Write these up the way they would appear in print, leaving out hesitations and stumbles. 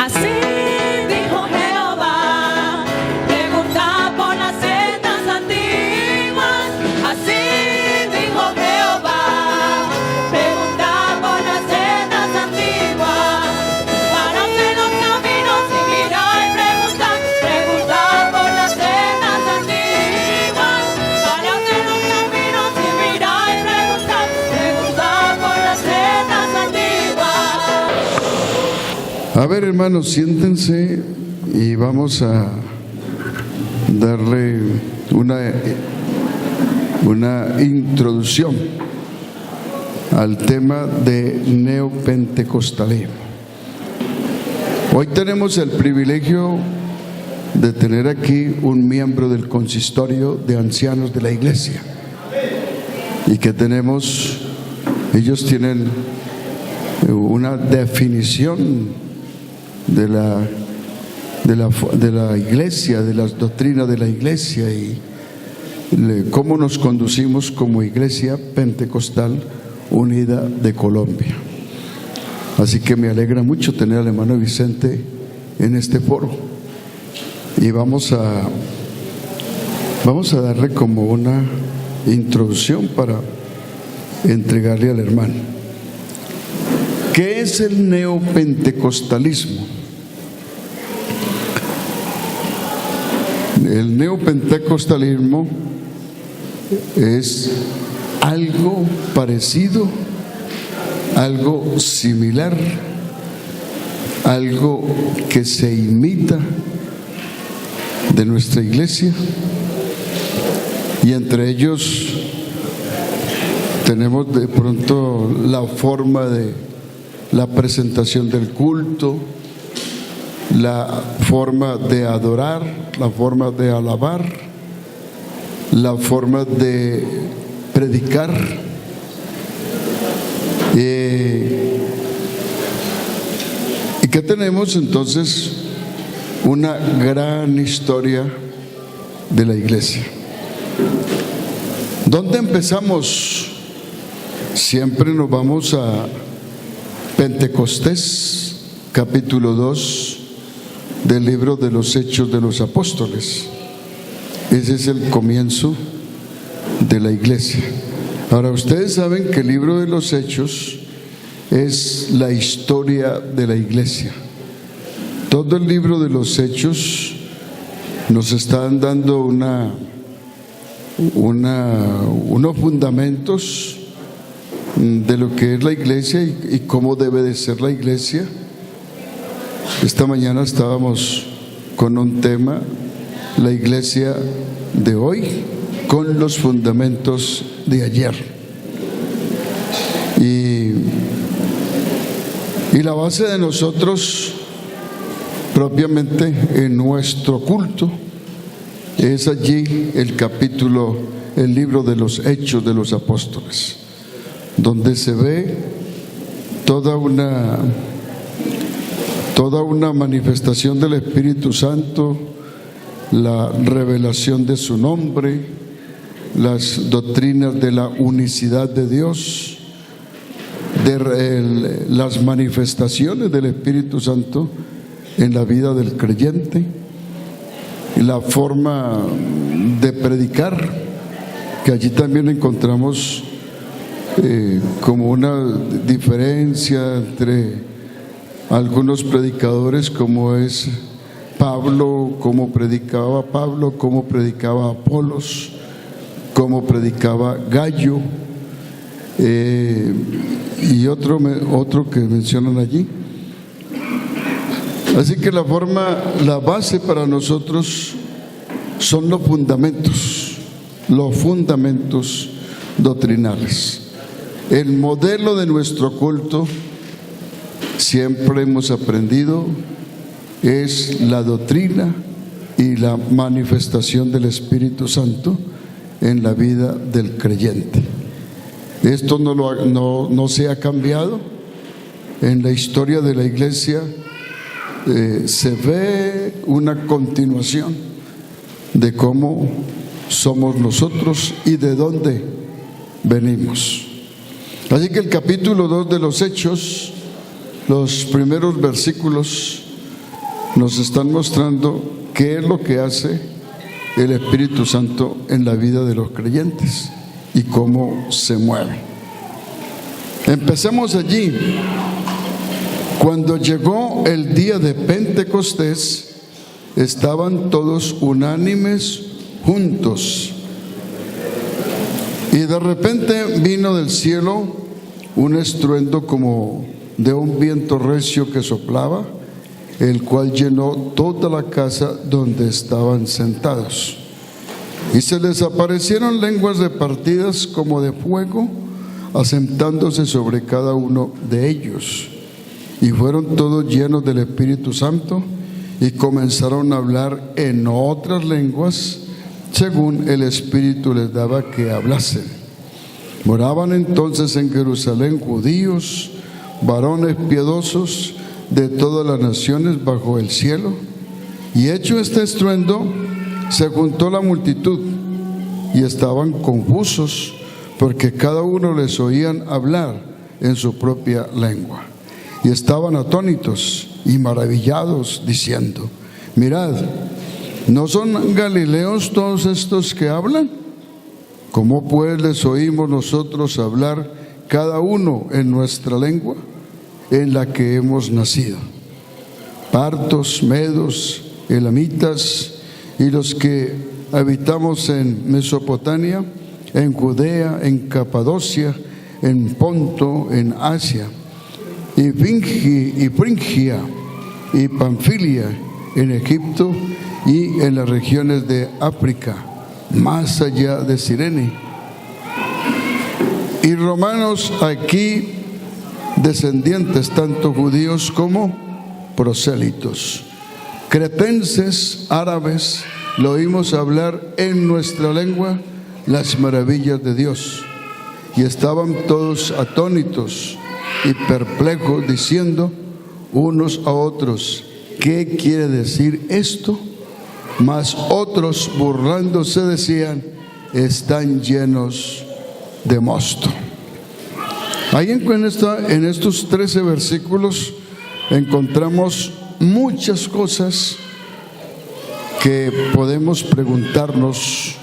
Así dijo Jehová, preguntad por las sendas antiguas. Así dijo Jehová, preguntad por las sendas antiguas. Para usted los caminos y mirad y preguntad, preguntad por las sendas antiguas. Para usted los caminos y mirad y preguntad, preguntad por las sendas antiguas. A ver, hermanos, siéntense y vamos a darle una introducción al tema de neopentecostalismo. Hoy tenemos el privilegio de tener aquí un miembro del consistorio de ancianos de la iglesia y que ellos tienen una definición de la iglesia, de las doctrinas de la iglesia y cómo nos conducimos como Iglesia Pentecostal Unida de Colombia. Así que me alegra mucho tener al hermano Vicente en este foro y vamos a darle como una introducción para entregarle al hermano. ¿Qué es el neopentecostalismo? El neopentecostalismo es algo parecido, algo similar, algo que se imita de nuestra iglesia, y entre ellos tenemos de pronto la forma de la presentación del culto, la forma de adorar, la forma de alabar, la forma de predicar. ¿Y qué tenemos entonces? Una gran historia de la iglesia. ¿Dónde empezamos? Siempre nos vamos a Pentecostés, capítulo 2 del libro de los Hechos de los Apóstoles. Ese es el comienzo de la iglesia. Ahora, ustedes saben que el libro de los Hechos es la historia de la iglesia. Todo el libro de los Hechos nos están dando unos fundamentos de lo que es la iglesia y cómo debe de ser la iglesia. Esta mañana estábamos con un tema, la iglesia de hoy con los fundamentos de ayer. Y la base de nosotros propiamente en nuestro culto es allí el libro de los Hechos de los Apóstoles, donde se ve toda una manifestación del Espíritu Santo, la revelación de su nombre, las doctrinas de la unicidad de Dios, las manifestaciones del Espíritu Santo en la vida del creyente, la forma de predicar, que allí también encontramos como una diferencia entre algunos predicadores, como es Pablo, cómo predicaba Apolos, cómo predicaba Gallo, y otro que mencionan allí. Así que la base para nosotros son los fundamentos doctrinales. El modelo de nuestro culto, siempre hemos aprendido, es la doctrina y la manifestación del Espíritu Santo en la vida del creyente. Esto no se ha cambiado. En la historia de la iglesia se ve una continuación de cómo somos nosotros y de dónde venimos. Así que el capítulo 2 de los Hechos, los primeros versículos, nos están mostrando qué es lo que hace el Espíritu Santo en la vida de los creyentes y cómo se mueve. Empecemos allí. Cuando llegó el día de Pentecostés, estaban todos unánimes juntos. Y de repente vino del cielo un estruendo como de un viento recio que soplaba, el cual llenó toda la casa donde estaban sentados. Y se les aparecieron lenguas repartidas como de fuego, asentándose sobre cada uno de ellos. Y fueron todos llenos del Espíritu Santo y comenzaron a hablar en otras lenguas, según el Espíritu les daba que hablasen. Moraban entonces en Jerusalén judíos, varones piadosos de todas las naciones bajo el cielo. Y hecho este estruendo, se juntó la multitud y estaban confusos, porque cada uno les oían hablar en su propia lengua. Y estaban atónitos y maravillados, diciendo: mirad, ¿no son galileos todos estos que hablan? ¿Cómo pues les oímos nosotros hablar cada uno en nuestra lengua, en la que hemos nacido? Partos, medos, elamitas y los que habitamos en Mesopotamia, en Judea, en Capadocia, en Ponto, en Asia, y Frigia y Panfilia, en Egipto y en las regiones de África, más allá de Cirene. Y romanos aquí, descendientes tanto judíos como prosélitos, cretenses, árabes, lo oímos hablar en nuestra lengua las maravillas de Dios. Y estaban todos atónitos y perplejos, diciendo unos a otros: ¿qué quiere decir esto? Mas otros, burlándose, decían: están llenos de mosto. Ahí en estos 13 versículos encontramos muchas cosas que podemos preguntarnos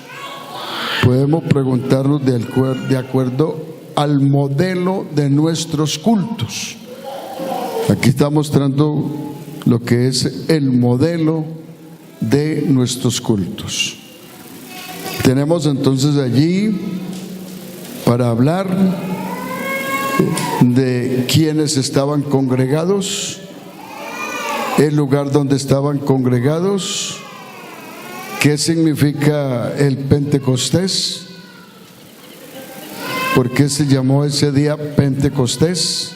de acuerdo al modelo de nuestros cultos. Aquí está mostrando lo que es el modelo de nuestros cultos. Tenemos entonces allí para hablar de quienes estaban congregados, el lugar donde estaban congregados, qué significa el Pentecostés, por qué se llamó ese día Pentecostés.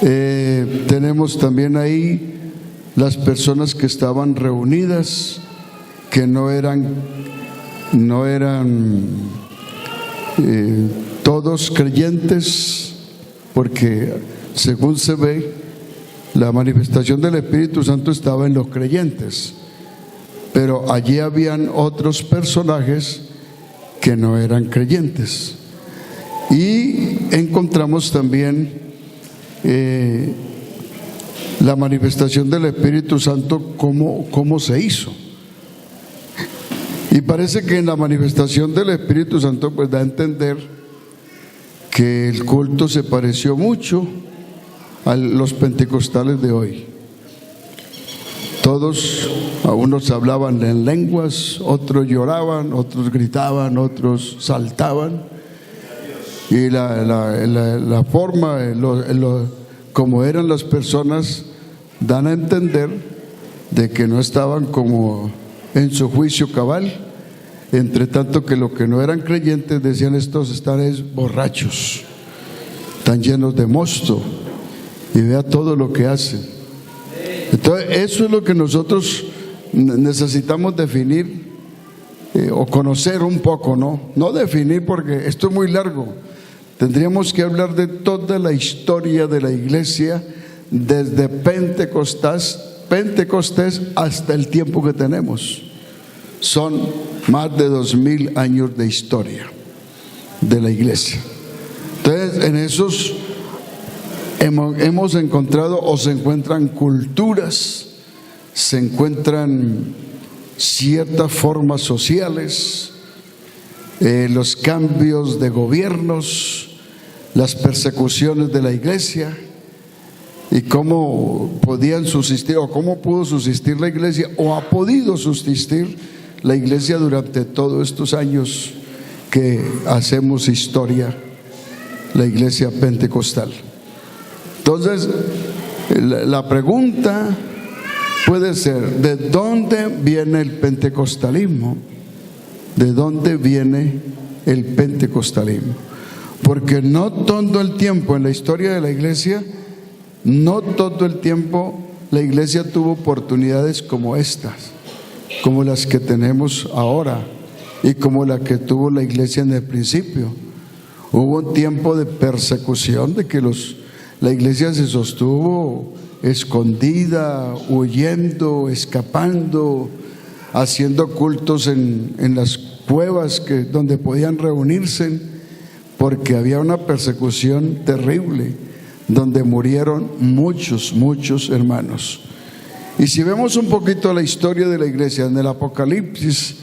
Tenemos también ahí las personas que estaban reunidas, que no eran todos creyentes, porque según se ve, la manifestación del Espíritu Santo estaba en los creyentes, pero allí habían otros personajes que no eran creyentes. Y encontramos también la manifestación del Espíritu Santo, cómo se hizo. Y parece que en la manifestación del Espíritu Santo pues da a entender que el culto se pareció mucho a los pentecostales de hoy. Todos, a unos hablaban en lenguas, otros lloraban, otros gritaban, otros saltaban. Y la forma, como eran las personas, dan a entender de que no estaban como en su juicio cabal. Entre tanto que los que no eran creyentes decían: estos están borrachos, están llenos de mosto, y vea todo lo que hacen. Entonces eso es lo que nosotros necesitamos definir o conocer un poco, no definir, porque esto es muy largo. Tendríamos que hablar de toda la historia de la iglesia desde Pentecostés hasta el tiempo que tenemos. Son más de 2000 años de historia de la iglesia. Entonces, en esos hemos encontrado o se encuentran culturas se encuentran ciertas formas sociales, los cambios de gobiernos, las persecuciones de la iglesia, y cómo podían subsistir, o cómo pudo subsistir la iglesia, o ha podido subsistir la iglesia durante todos estos años que hacemos historia, la iglesia pentecostal. Entonces, la pregunta puede ser: ¿de dónde viene el pentecostalismo? ¿De dónde viene el pentecostalismo? Porque no todo el tiempo en la historia de la iglesia, no todo el tiempo la iglesia tuvo oportunidades como estas, como las que tenemos ahora y como la que tuvo la iglesia en el principio. Hubo un tiempo de persecución, de que la iglesia se sostuvo escondida, huyendo, escapando, haciendo cultos en las cuevas donde podían reunirse, porque había una persecución terrible, donde murieron muchos hermanos. Y si vemos un poquito la historia de la iglesia, en el Apocalipsis,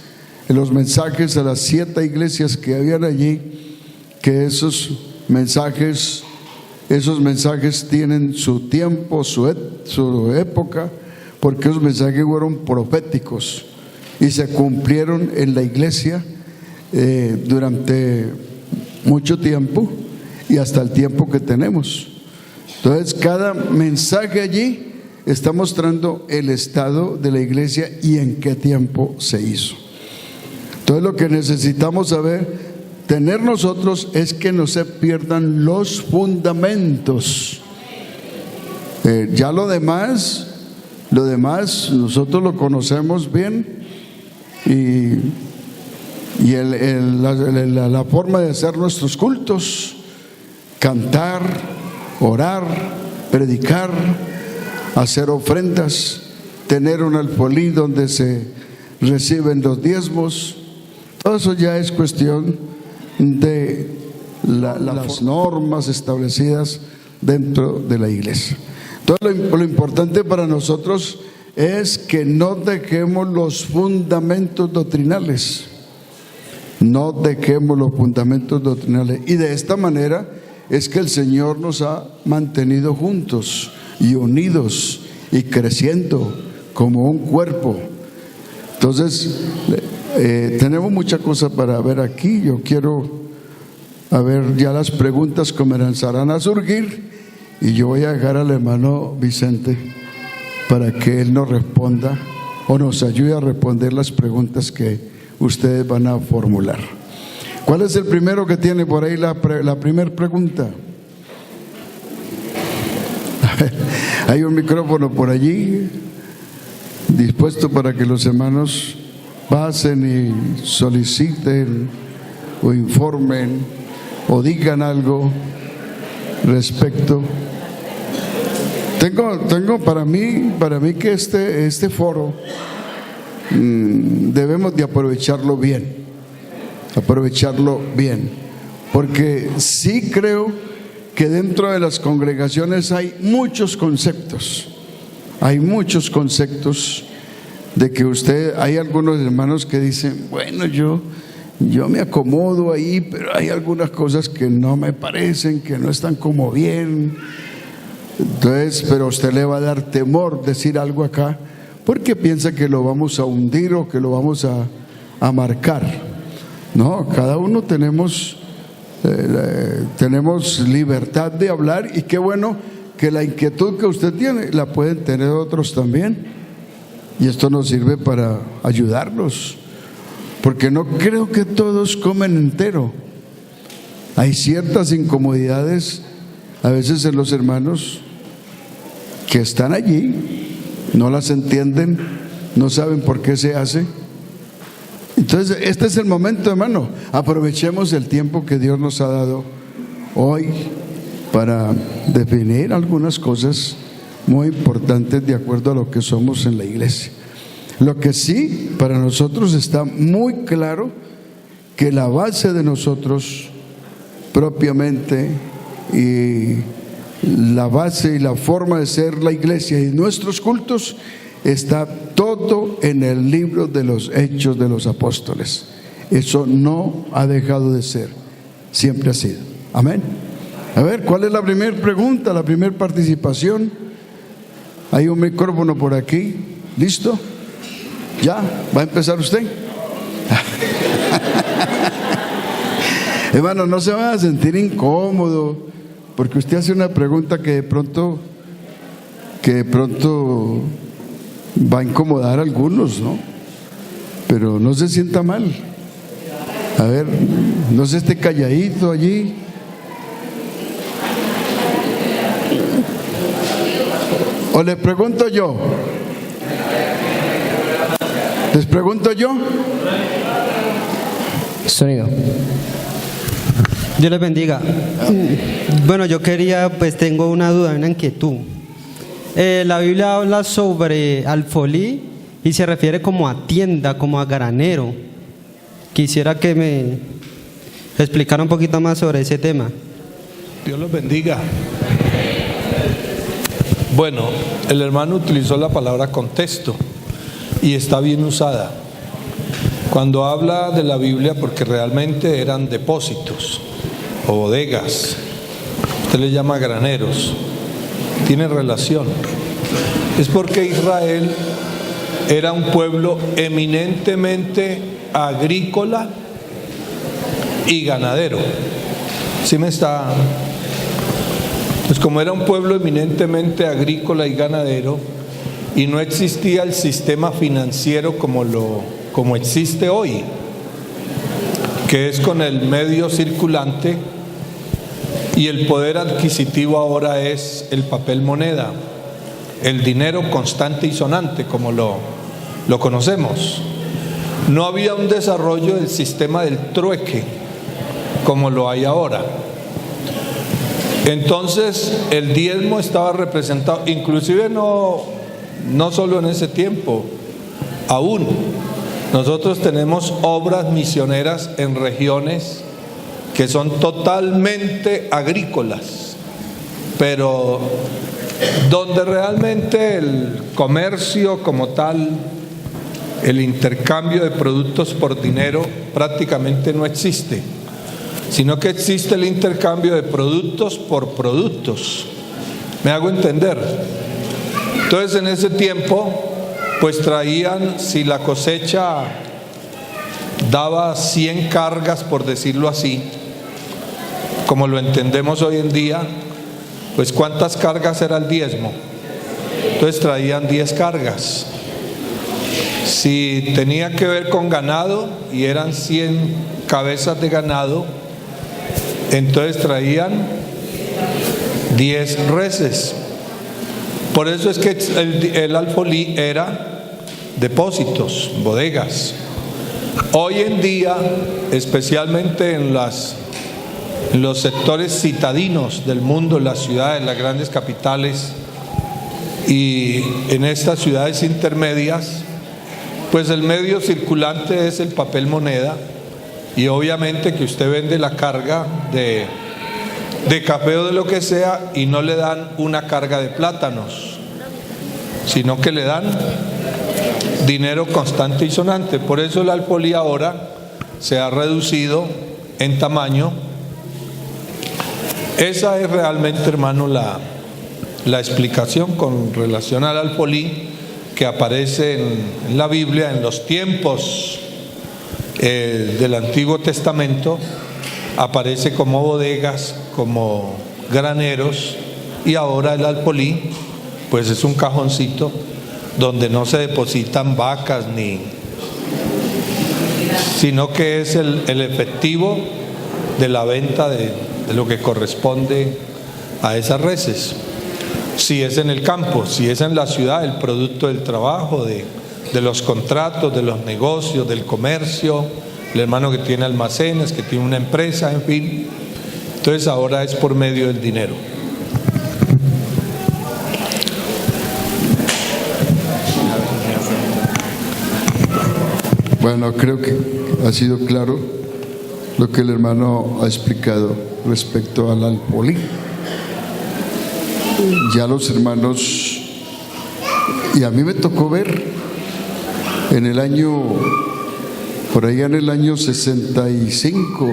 en los mensajes a las 7 iglesias que habían allí, que esos mensajes tienen su tiempo, su época, porque esos mensajes fueron proféticos y se cumplieron en la iglesia durante mucho tiempo y hasta el tiempo que tenemos. Entonces, cada mensaje allí está mostrando el estado de la iglesia y en qué tiempo se hizo. Entonces, lo que necesitamos tener nosotros, es que no se pierdan los fundamentos. Ya lo demás nosotros lo conocemos bien, y la forma de hacer nuestros cultos: cantar, orar, predicar, hacer ofrendas, tener un alfolí donde se reciben los diezmos. Todo eso ya es cuestión de las normas establecidas dentro de la iglesia. Entonces, lo importante para nosotros es que no dejemos los fundamentos doctrinales. No dejemos los fundamentos doctrinales. Y de esta manera es que el Señor nos ha mantenido juntos y unidos y creciendo como un cuerpo. Entonces, tenemos mucha cosa para ver aquí. Yo quiero ya las preguntas comenzarán a surgir, y yo voy a dejar al hermano Vicente para que él nos responda o nos ayude a responder las preguntas que ustedes van a formular. ¿Cuál es el primero que tiene por ahí la primera pregunta? Hay un micrófono por allí dispuesto para que los hermanos pasen y soliciten o informen o digan algo respecto. Tengo para mí que este foro debemos de aprovecharlo bien, porque sí creo que dentro de las congregaciones hay muchos conceptos de que hay algunos hermanos que dicen: bueno, yo me acomodo ahí, pero hay algunas cosas que no me parecen, que no están como bien. Entonces, pero a usted le va a dar temor decir algo acá, porque piensa que lo vamos a hundir o que lo vamos a marcar. No, cada uno tenemos libertad de hablar, y qué bueno que la inquietud que usted tiene la pueden tener otros también, y esto nos sirve para ayudarlos, porque no creo que todos comen entero. Hay ciertas incomodidades a veces en los hermanos que están allí, no las entienden, no saben por qué se hace. Entonces, este es el momento, hermano. Aprovechemos el tiempo que Dios nos ha dado hoy para definir algunas cosas muy importantes de acuerdo a lo que somos en la iglesia. Lo que sí, para nosotros está muy claro que la base de nosotros propiamente, y la base y la forma de ser la iglesia y nuestros cultos, está todo en el libro de los Hechos de los Apóstoles. Eso no ha dejado de ser, siempre ha sido. Amén. A ver, ¿cuál es la primera pregunta, la primera participación? Hay un micrófono por aquí. ¿Listo? ¿Ya? ¿Va a empezar usted? Hermano, no se va a sentir incómodo, porque usted hace una pregunta que de pronto va a incomodar a algunos, ¿no? Pero no se sienta mal. A ver, no se esté calladito allí. O les pregunto yo. ¿Les pregunto yo? Sonido. Dios les bendiga. Bueno, yo pues tengo una duda, una inquietud. La Biblia habla sobre alfolí y se refiere como a tienda, como a granero. Quisiera que me explicara un poquito más sobre ese tema. Dios los bendiga. Bueno, el hermano utilizó la palabra contexto y está bien usada. Cuando habla de la Biblia, porque realmente eran depósitos o bodegas, usted le llama graneros, tiene relación. Es porque Israel era un pueblo eminentemente agrícola y ganadero. ¿Sí me está? Pues como era un pueblo eminentemente agrícola y ganadero y no existía el sistema financiero como existe hoy, que es con el medio circulante, y el poder adquisitivo ahora es el papel moneda, el dinero constante y sonante como lo conocemos. No había un desarrollo del sistema del trueque como lo hay ahora. Entonces el diezmo estaba representado, inclusive no solo en ese tiempo, aún nosotros tenemos obras misioneras en regiones que son totalmente agrícolas, pero donde realmente el comercio como tal, el intercambio de productos por dinero prácticamente no existe, sino que existe el intercambio de productos por productos. ¿Me hago entender? Entonces en ese tiempo pues traían, si la cosecha daba 100 cargas, por decirlo así, como lo entendemos hoy en día, pues ¿cuántas cargas era el diezmo? Entonces traían 10 cargas. Si tenía que ver con ganado y eran 100 cabezas de ganado, entonces traían 10 reses. Por eso es que el alfolí era depósitos, bodegas. Hoy en día, especialmente en los sectores citadinos del mundo, en las ciudades, las grandes capitales y en estas ciudades intermedias, pues el medio circulante es el papel moneda, y obviamente que usted vende la carga de café o de lo que sea y no le dan una carga de plátanos, sino que le dan dinero constante y sonante. Por eso el alfolí ahora se ha reducido en tamaño. Esa es realmente, hermano, la explicación con relación al alfolí que aparece en la Biblia en los tiempos del Antiguo Testamento. Aparece como bodegas, como graneros, y ahora el alfolí pues es un cajoncito donde no se depositan vacas sino que es el efectivo de la venta de lo que corresponde a esas reses. Si es en el campo, si es en la ciudad, el producto del trabajo, de los contratos, de los negocios, del comercio, el hermano que tiene almacenes, que tiene una empresa, en fin. Entonces ahora es por medio del dinero. Bueno, creo que ha sido claro lo que el hermano ha explicado respecto al alfolí. Ya los hermanos Y a mí me tocó ver en el año, por allá en el año 65,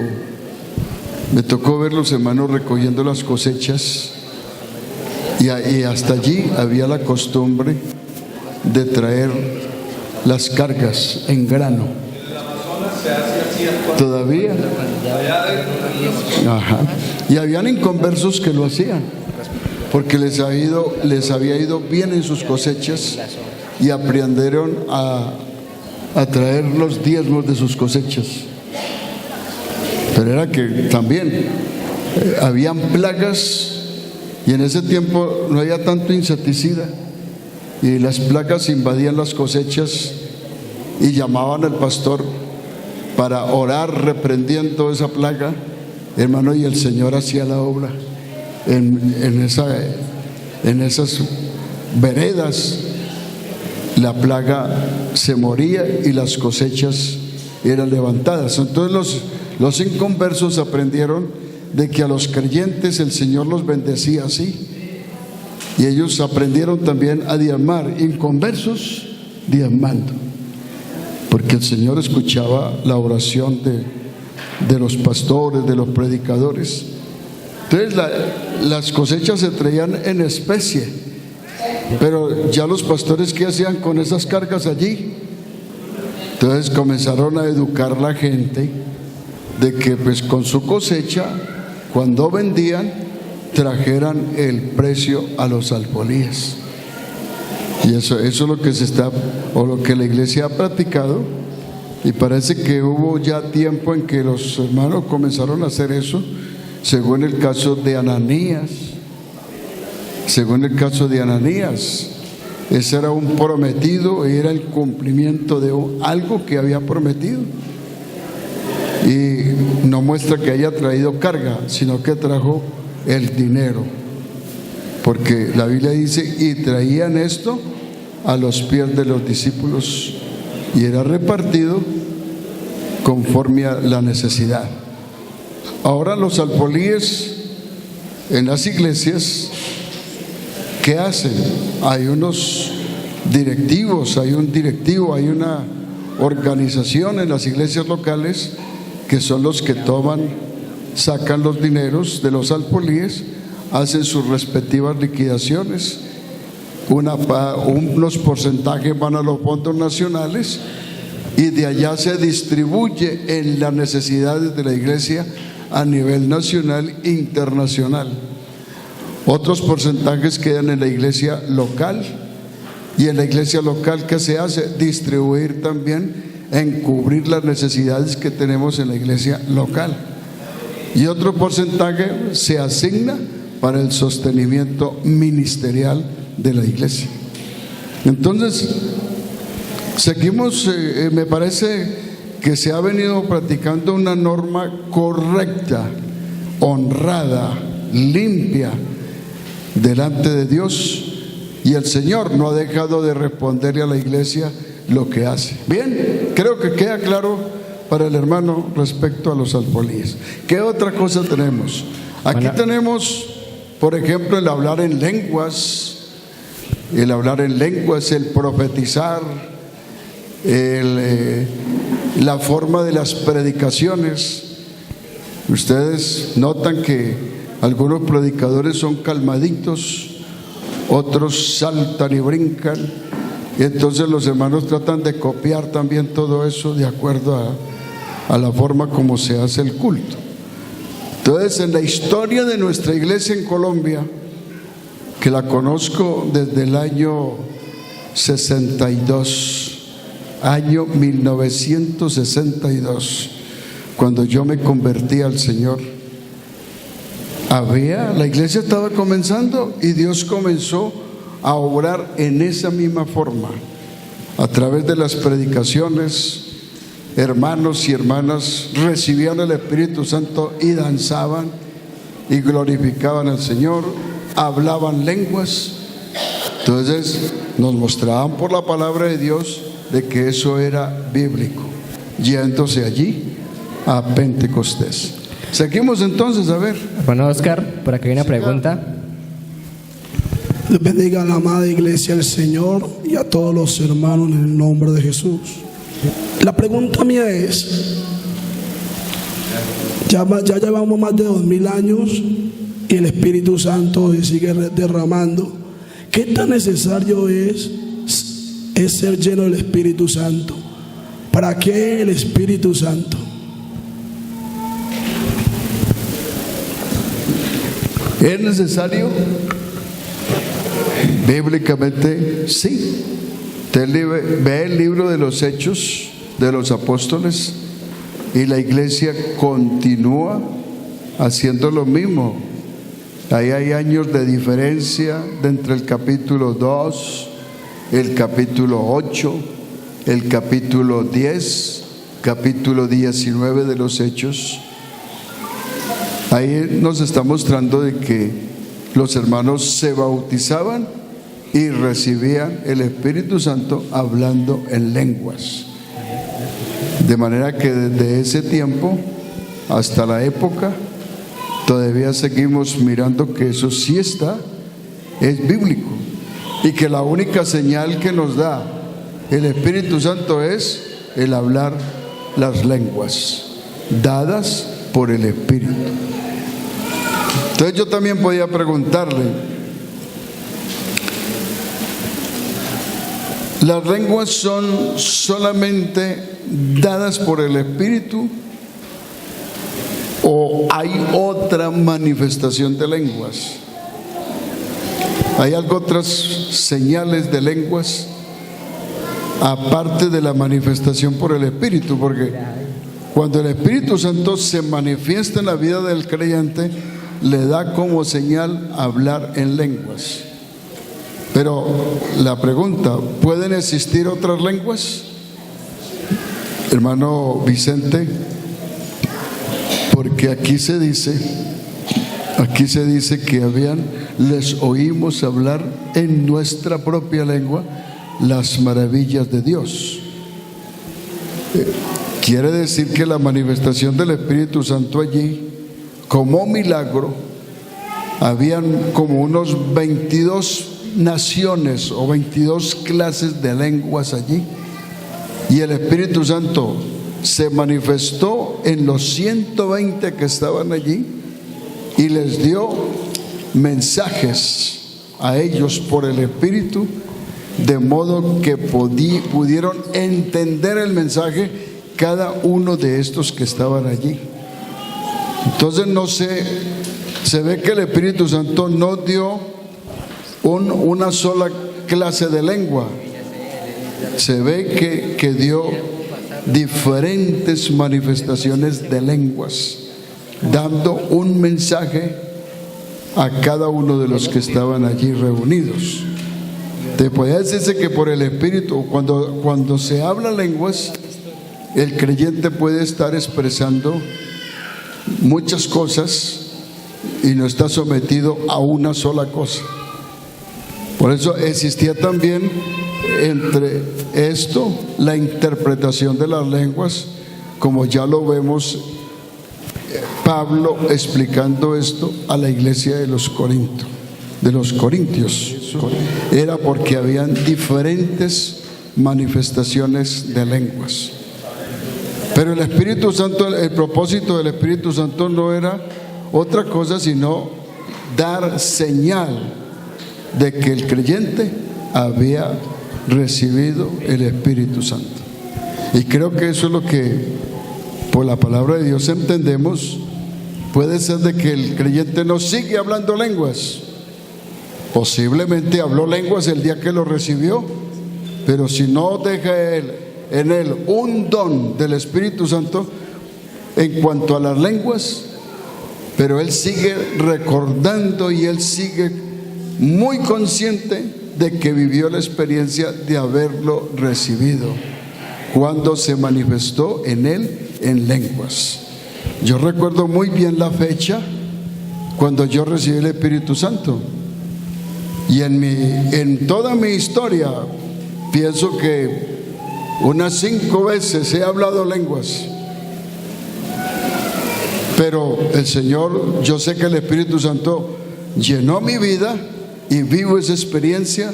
me tocó ver los hermanos recogiendo las cosechas y hasta allí había la costumbre de traer las cargas en grano. Todavía. Ajá. Y habían inconversos que lo hacían porque les había ido bien en sus cosechas y aprendieron a traer los diezmos de sus cosechas. Pero era que también habían plagas y en ese tiempo no había tanto insecticida y las plagas invadían las cosechas y llamaban al pastor para orar reprendiendo esa plaga, hermano, y el Señor hacía la obra en esas veredas. La plaga se moría y las cosechas eran levantadas. Entonces los inconversos aprendieron de que a los creyentes el Señor los bendecía así, y ellos aprendieron también a diezmar, inconversos diezmando, porque el Señor escuchaba la oración de los pastores, de los predicadores. Entonces las cosechas se traían en especie, pero ya los pastores, ¿qué hacían con esas cargas allí? Entonces comenzaron a educar la gente de que pues con su cosecha, cuando vendían, trajeran el precio a los alfolíes. Y eso es lo que lo que la iglesia ha practicado, y parece que hubo ya tiempo en que los hermanos comenzaron a hacer eso, según el caso de Ananías. Ese era un prometido, era el cumplimiento de algo que había prometido. Y no muestra que haya traído carga, sino que trajo el dinero, porque la Biblia dice: y traían esto a los pies de los discípulos, y era repartido conforme a la necesidad. Ahora los alfolíes en las iglesias, ¿qué hacen? Hay unos directivos, hay un directivo, hay una organización en las iglesias locales que son los que sacan los dineros de los alfolíes, hacen sus respectivas liquidaciones, unos porcentajes van a los fondos nacionales y de allá se distribuye en las necesidades de la iglesia a nivel nacional e internacional. Otros porcentajes quedan en la iglesia local, y en la iglesia local, ¿qué se hace? Distribuir también en cubrir las necesidades que tenemos en la iglesia local, y otro porcentaje se asigna para el sostenimiento ministerial de la iglesia. Entonces seguimos, me parece que se ha venido practicando una norma correcta, honrada, limpia delante de Dios, y el Señor no ha dejado de responderle a la iglesia lo que hace. Bien, creo que queda claro para el hermano respecto a los alfolíes. ¿Qué otra cosa tenemos? Aquí tenemos, por ejemplo, el hablar en lenguas, el profetizar, la forma de las predicaciones. Ustedes notan que algunos predicadores son calmaditos, otros saltan y brincan, y entonces los hermanos tratan de copiar también todo eso de acuerdo a la forma como se hace el culto. Entonces, en la historia de nuestra iglesia en Colombia, que la conozco desde el año 62, año 1962, cuando yo me convertí al Señor, la iglesia estaba comenzando, y Dios comenzó a obrar en esa misma forma, a través de las predicaciones. Hermanos y hermanas recibían el Espíritu Santo y danzaban y glorificaban al Señor, hablaban lenguas. Entonces nos mostraban por la palabra de Dios de que eso era bíblico, yéndose allí a Pentecostés. Seguimos entonces, a ver. Bueno, Oscar, por aquí hay una pregunta. Les bendiga a la amada iglesia del Señor y a todos los hermanos en el nombre de Jesús. La pregunta mía es, ya llevamos más de 2000 años y el Espíritu Santo se sigue derramando. ¿Qué tan necesario es ser lleno del Espíritu Santo? ¿Para qué el Espíritu Santo? ¿Es necesario? Bíblicamente sí. Usted ve el libro de los Hechos de los Apóstoles y la iglesia continúa haciendo lo mismo. Ahí hay años de diferencia entre el capítulo 2, el capítulo 8, el capítulo 10, capítulo 19 de los Hechos. Ahí nos está mostrando de que los hermanos se bautizaban y recibían el Espíritu Santo hablando en lenguas. De manera que desde ese tiempo hasta la época todavía seguimos mirando que eso sí es bíblico, y que la única señal que nos da el Espíritu Santo es el hablar las lenguas dadas por el Espíritu. Entonces yo también podía preguntarle, ¿las lenguas son solamente dadas por el Espíritu o hay otra manifestación de lenguas? ¿Hay otras señales de lenguas aparte de la manifestación por el Espíritu? Porque cuando el Espíritu Santo se manifiesta en la vida del creyente, le da como señal hablar en lenguas. Pero la pregunta, ¿pueden existir otras lenguas? Hermano Vicente, porque aquí se dice que les oímos hablar en nuestra propia lengua las maravillas de Dios. Quiere decir que la manifestación del Espíritu Santo allí, como milagro, habían como unos 22 naciones o 22 clases de lenguas allí, y el Espíritu Santo se manifestó en los 120 que estaban allí y les dio mensajes a ellos por el Espíritu, de modo que pudieron entender el mensaje cada uno de estos que estaban allí. Entonces se ve que el Espíritu Santo no dio una sola clase de lengua. Se ve que dio diferentes manifestaciones de lenguas, dando un mensaje a cada uno de los que estaban allí reunidos. Te podría decirse que por el Espíritu, cuando se habla lenguas, el creyente puede estar expresando muchas cosas y no está sometido a una sola cosa. Por eso existía también entre esto la interpretación de las lenguas, como ya lo vemos Pablo explicando esto a la iglesia de los Corintios. Era porque habían diferentes manifestaciones de lenguas. Pero el Espíritu Santo, el propósito del Espíritu Santo no era otra cosa sino dar señal de que el creyente había recibido el Espíritu Santo. Y creo que eso es lo que por la palabra de Dios entendemos. Puede ser de que el creyente no sigue hablando lenguas. Posiblemente habló lenguas el día que lo recibió, pero si no deja en él un don del Espíritu Santo en cuanto a las lenguas, pero él sigue recordando y él sigue muy consciente de que vivió la experiencia de haberlo recibido cuando se manifestó en él en lenguas. Yo recuerdo muy bien la fecha cuando yo recibí el Espíritu Santo, y en toda mi historia pienso que unas 5 veces he hablado lenguas. Pero el Señor, yo sé que el Espíritu Santo llenó mi vida y vivo esa experiencia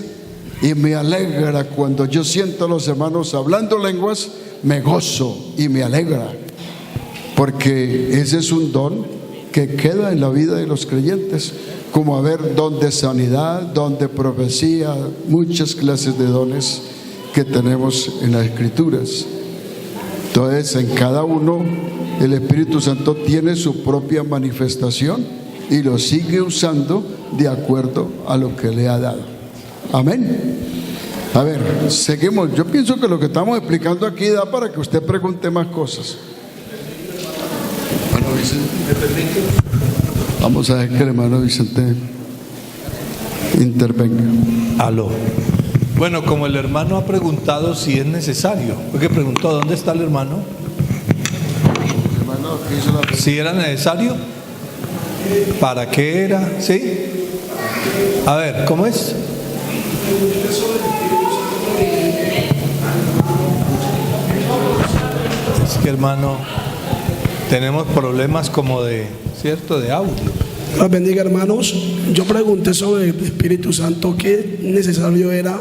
y me alegra cuando yo siento a los hermanos hablando lenguas, me gozo y me alegra, porque ese es un don que queda en la vida de los creyentes, como haber don de sanidad, don de profecía, muchas clases de dones que tenemos en las Escrituras. Entonces, en cada uno el Espíritu Santo tiene su propia manifestación y lo sigue usando de acuerdo a lo que le ha dado. Amén. A ver, seguimos. Yo pienso que lo que estamos explicando aquí da para que usted pregunte más cosas. Hermano Vicente, ¿me permite? Vamos a ver que el hermano Vicente intervenga. Aló. Bueno, como el hermano ha preguntado si es necesario, porque preguntó ¿dónde está el hermano? Si era necesario, ¿para qué era? ¿Sí? A ver, ¿cómo es? Es que, hermano, tenemos problemas como de, ¿cierto?, de audio. Dios bendiga, hermanos. Yo pregunté sobre el Espíritu Santo, qué necesario era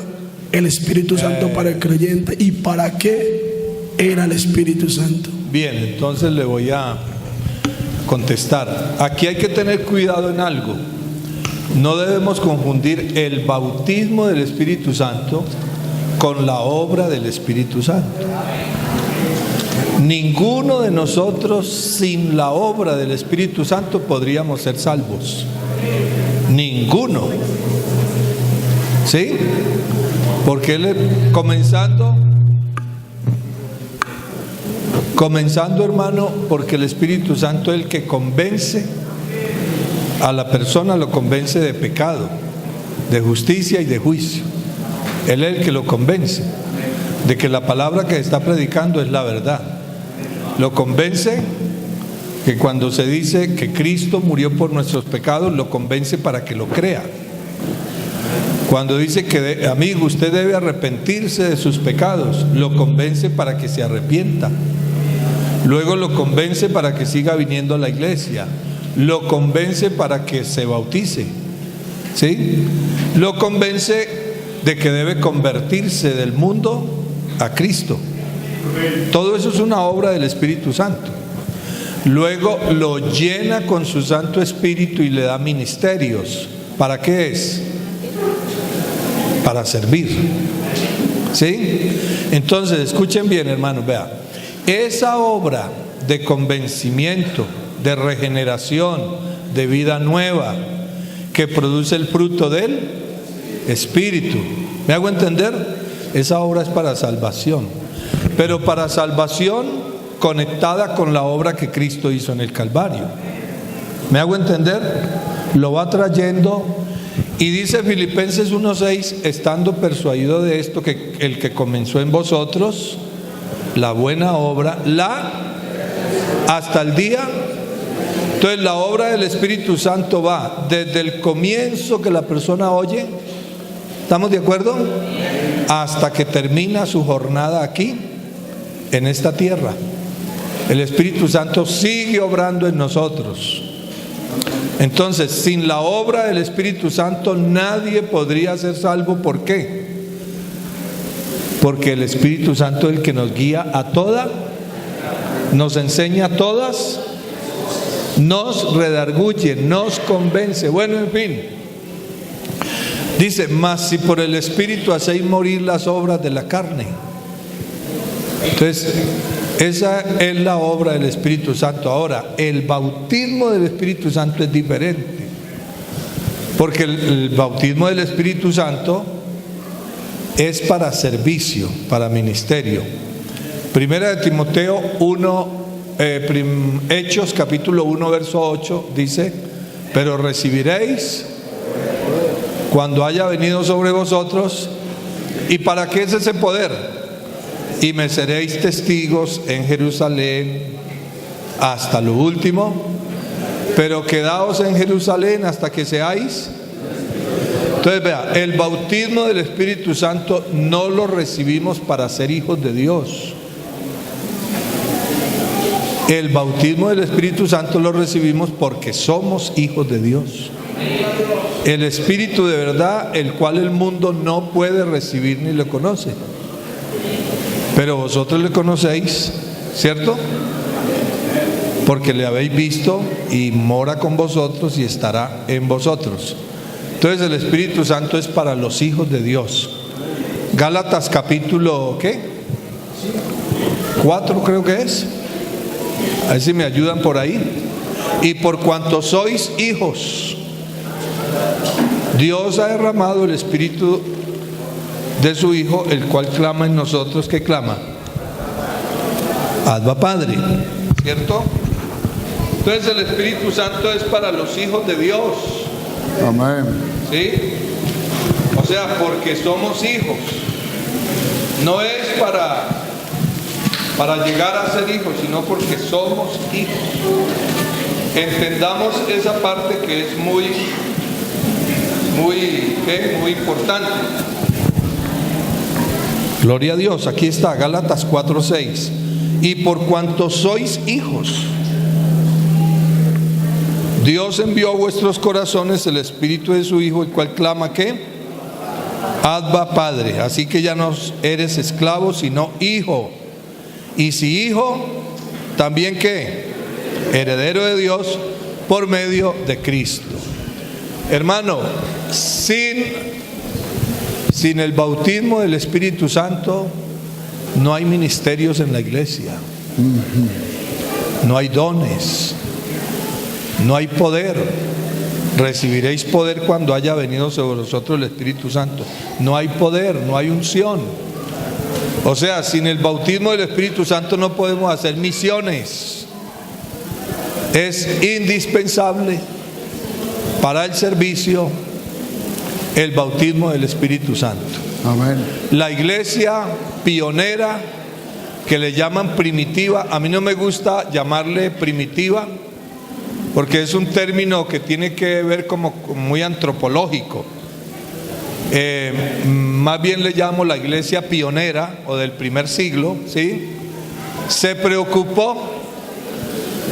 el Espíritu Santo para el creyente y para qué era el Espíritu Santo. Bien, entonces le voy a contestar. Aquí hay que tener cuidado en algo. No debemos confundir el bautismo del Espíritu Santo con la obra del Espíritu Santo. Ninguno de nosotros sin la obra del Espíritu Santo podríamos ser salvos. Ninguno. ¿Sí? Porque él, comenzando, hermano, porque el Espíritu Santo es el que convence a la persona, lo convence de pecado, de justicia y de juicio. Él es el que lo convence de que la palabra que está predicando es la verdad. Lo convence que cuando se dice que Cristo murió por nuestros pecados, lo convence para que lo crea. Cuando dice que, amigo, usted debe arrepentirse de sus pecados, lo convence para que se arrepienta. Luego lo convence para que siga viniendo a la iglesia. Lo convence para que se bautice. ¿Sí? Lo convence de que debe convertirse del mundo a Cristo. Todo eso es una obra del Espíritu Santo. Luego lo llena con su Santo Espíritu y le da ministerios. ¿Para qué es? Para servir. ¿Sí? Entonces, escuchen bien, hermanos, vean. Esa obra de convencimiento, de regeneración, de vida nueva, que produce el fruto del Espíritu. ¿Me hago entender? Esa obra es para salvación, pero para salvación conectada con la obra que Cristo hizo en el Calvario. ¿Me hago entender? Lo va trayendo. Y dice Filipenses 1:6, estando persuadido de esto, que el que comenzó en vosotros la buena obra, hasta el día. Entonces la obra del Espíritu Santo va desde el comienzo que la persona oye, ¿estamos de acuerdo?, hasta que termina su jornada aquí, en esta tierra. El Espíritu Santo sigue obrando en nosotros. Entonces, sin la obra del Espíritu Santo nadie podría ser salvo. ¿Por qué? Porque el Espíritu Santo es el que nos guía a toda, nos enseña a todas, nos redarguye, nos convence. Bueno, en fin, dice, mas si por el Espíritu hacéis morir las obras de la carne. Entonces, esa es la obra del Espíritu Santo. Ahora, el bautismo del Espíritu Santo es diferente, porque el bautismo del Espíritu Santo es para servicio, para ministerio. Primera de Timoteo 1, Hechos capítulo 1 verso 8 dice, pero recibiréis cuando haya venido sobre vosotros. ¿Y para qué es ese poder? Y me seréis testigos en Jerusalén hasta lo último, pero quedaos en Jerusalén hasta que seáis. Entonces vea, el bautismo del Espíritu Santo no lo recibimos para ser hijos de Dios. El bautismo del Espíritu Santo lo recibimos porque somos hijos de Dios. el Espíritu de verdad, el cual el mundo no puede recibir ni le conoce. Pero vosotros le conocéis, ¿cierto? Porque le habéis visto y mora con vosotros y estará en vosotros. Entonces el Espíritu Santo es para los hijos de Dios. Gálatas capítulo, ¿qué? 4 creo que es. A ver si me ayudan por ahí. Y por cuanto sois hijos, Dios ha derramado el Espíritu de su Hijo, el cual clama en nosotros. ¿Qué clama? Abba Padre, ¿cierto? Entonces el Espíritu Santo es para los hijos de Dios. Amén. ¿Sí? O sea, porque somos hijos. No es para llegar a ser hijos, sino porque somos hijos. Entendamos esa parte que es muy importante. Gloria a Dios. Aquí está Gálatas 4:6. Y por cuanto sois hijos, Dios envió a vuestros corazones el Espíritu de su Hijo, el cual clama ¿qué? Abba Padre. Así que ya no eres esclavo, sino hijo. Y si hijo, también ¿qué? Heredero de Dios por medio de Cristo. Hermano, sin el bautismo del Espíritu Santo no hay ministerios en la iglesia. No hay dones. No hay poder. Recibiréis poder cuando haya venido sobre vosotros el Espíritu Santo. No hay poder, no hay unción. O sea, sin el bautismo del Espíritu Santo no podemos hacer misiones. Es indispensable para el servicio el bautismo del Espíritu Santo. Amén. La iglesia pionera, que le llaman primitiva, a mí no me gusta llamarle primitiva, porque es un término que tiene que ver como muy antropológico. Más bien le llamo la iglesia pionera o del primer siglo, ¿sí? Se preocupó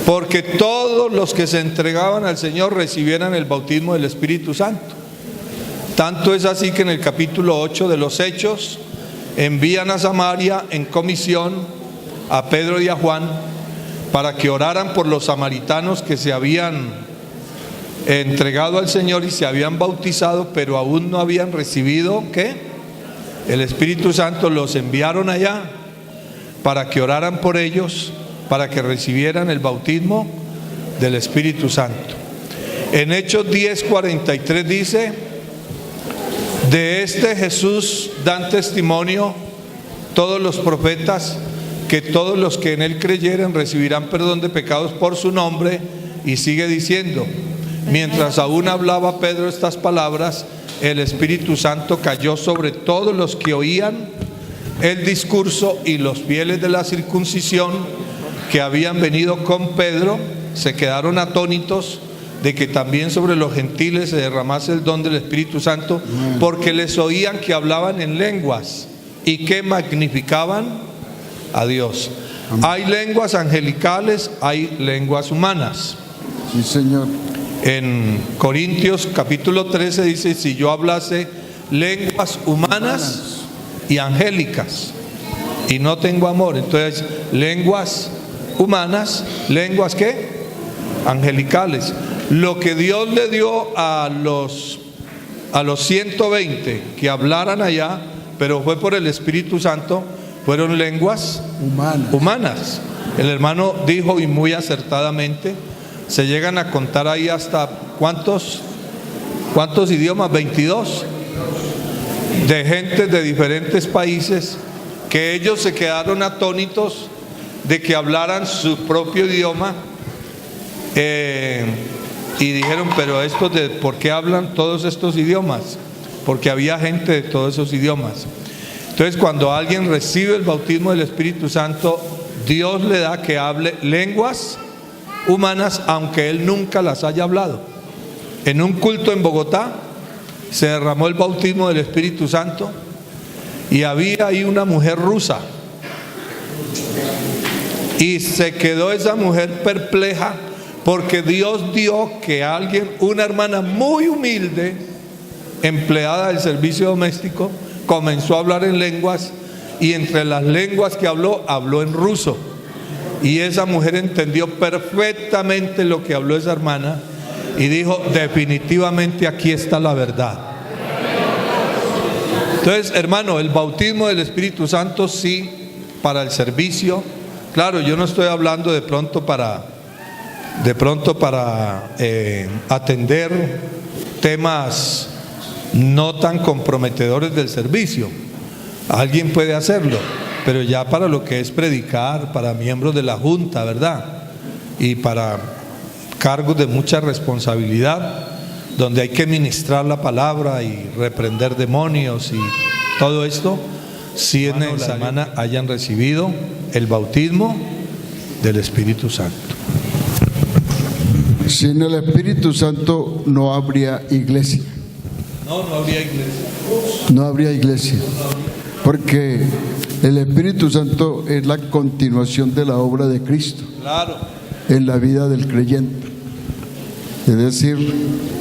porque todos los que se entregaban al Señor recibieran el bautismo del Espíritu Santo. Tanto es así que en el capítulo 8 de los Hechos envían a Samaria en comisión a Pedro y a Juan para que oraran por los samaritanos que se habían entregado al Señor y se habían bautizado, pero aún no habían recibido ¿qué? El Espíritu Santo. Los enviaron allá para que oraran por ellos, para que recibieran el bautismo del Espíritu Santo. En Hechos 10:43 dice: de este Jesús dan testimonio todos los profetas, que todos los que en él creyeren recibirán perdón de pecados por su nombre. Y sigue diciendo: mientras aún hablaba Pedro estas palabras, el Espíritu Santo cayó sobre todos los que oían el discurso, y los fieles de la circuncisión que habían venido con Pedro se quedaron atónitos de que también sobre los gentiles se derramase el don del Espíritu Santo, porque les oían que hablaban en lenguas y que magnificaban a Dios. Hay lenguas angelicales, hay lenguas humanas. Sí, Señor. En Corintios capítulo 13 dice: si yo hablase lenguas humanas y angélicas y no tengo amor. Entonces, lenguas humanas, lenguas ¿qué? Angelicales. Lo que Dios le dio a los 120 que hablaran allá, pero fue por el Espíritu Santo, fueron lenguas humanas. El hermano dijo, y muy acertadamente, se llegan a contar ahí hasta ¿cuántos idiomas? 22, de gente de diferentes países, que ellos se quedaron atónitos de que hablaran su propio idioma, y dijeron: pero estos ¿por qué hablan todos estos idiomas? Porque había gente de todos esos idiomas. Entonces, cuando alguien recibe el bautismo del Espíritu Santo, Dios le da que hable lenguas humanas, aunque él nunca las haya hablado. En un culto en Bogotá se derramó el bautismo del Espíritu Santo, y había ahí una mujer rusa, y se quedó esa mujer perpleja Porque Dios dio que alguien, una hermana muy humilde, empleada del servicio doméstico, comenzó a hablar en lenguas, y entre las lenguas que habló en ruso. Y esa mujer entendió perfectamente lo que habló esa hermana y dijo: definitivamente aquí está la verdad. Entonces, hermano, el bautismo del Espíritu Santo sí, para el servicio. Claro, yo no estoy hablando de pronto para atender temas no tan comprometedores del servicio. Alguien puede hacerlo, pero ya para lo que es predicar, para miembros de la junta, ¿verdad? Y para cargos de mucha responsabilidad, donde hay que ministrar la palabra y reprender demonios y todo esto, si en la semana hayan recibido el bautismo del Espíritu Santo. Sin el Espíritu Santo no habría iglesia. No habría iglesia. No habría iglesia. Porque el Espíritu Santo es la continuación de la obra de Cristo. Claro. En la vida del creyente. Es decir,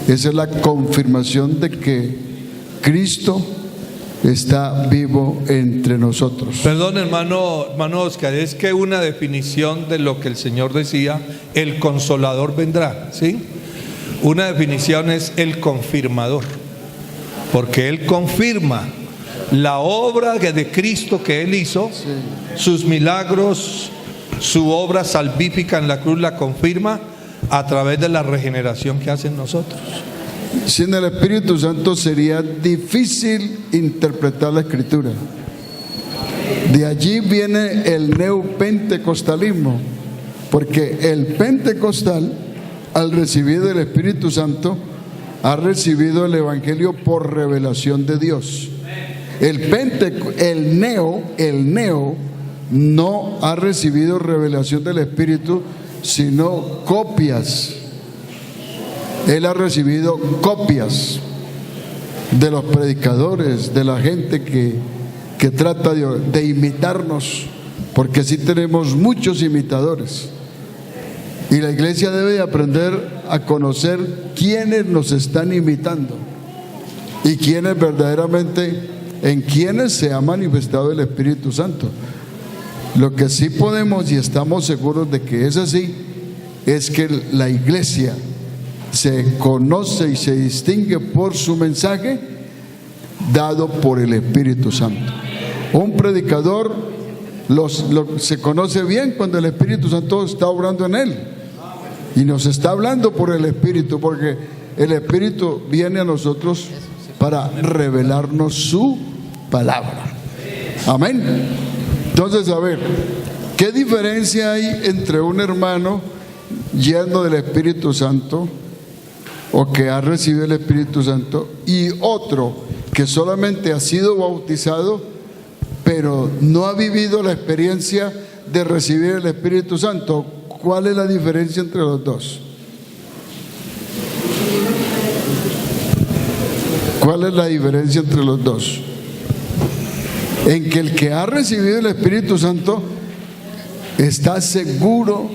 esa es la confirmación de que Cristo está vivo entre nosotros. Perdón, hermano Oscar, es que una definición de lo que el Señor decía: el Consolador vendrá, ¿sí? Una definición es el confirmador, porque Él confirma la obra de Cristo que Él hizo, sus milagros, su obra salvífica en la cruz la confirma a través de la regeneración que hace en nosotros. Sin el Espíritu Santo sería difícil interpretar la Escritura. De allí viene el neopentecostalismo, porque el pentecostal, al recibir el Espíritu Santo, ha recibido el Evangelio por revelación de Dios. El neo no ha recibido revelación del Espíritu, sino copias. Él ha recibido copias de los predicadores, de la gente que trata de imitarnos, porque sí tenemos muchos imitadores. Y la iglesia debe de aprender a conocer quiénes nos están imitando y quiénes verdaderamente, en quienes se ha manifestado el Espíritu Santo. Lo que sí podemos y estamos seguros de que es así, es que la iglesia se conoce y se distingue por su mensaje dado por el Espíritu Santo. Un predicador se conoce bien cuando el Espíritu Santo está obrando en él y nos está hablando por el Espíritu, porque el Espíritu viene a nosotros para revelarnos su palabra. Amén. Entonces, a ver, ¿qué diferencia hay entre un hermano lleno del Espíritu Santo o que ha recibido el Espíritu Santo y otro que solamente ha sido bautizado pero no ha vivido la experiencia de recibir el Espíritu Santo? ¿Cuál es la diferencia entre los dos? ¿Cuál es la diferencia entre los dos? En que el que ha recibido el Espíritu Santo está seguro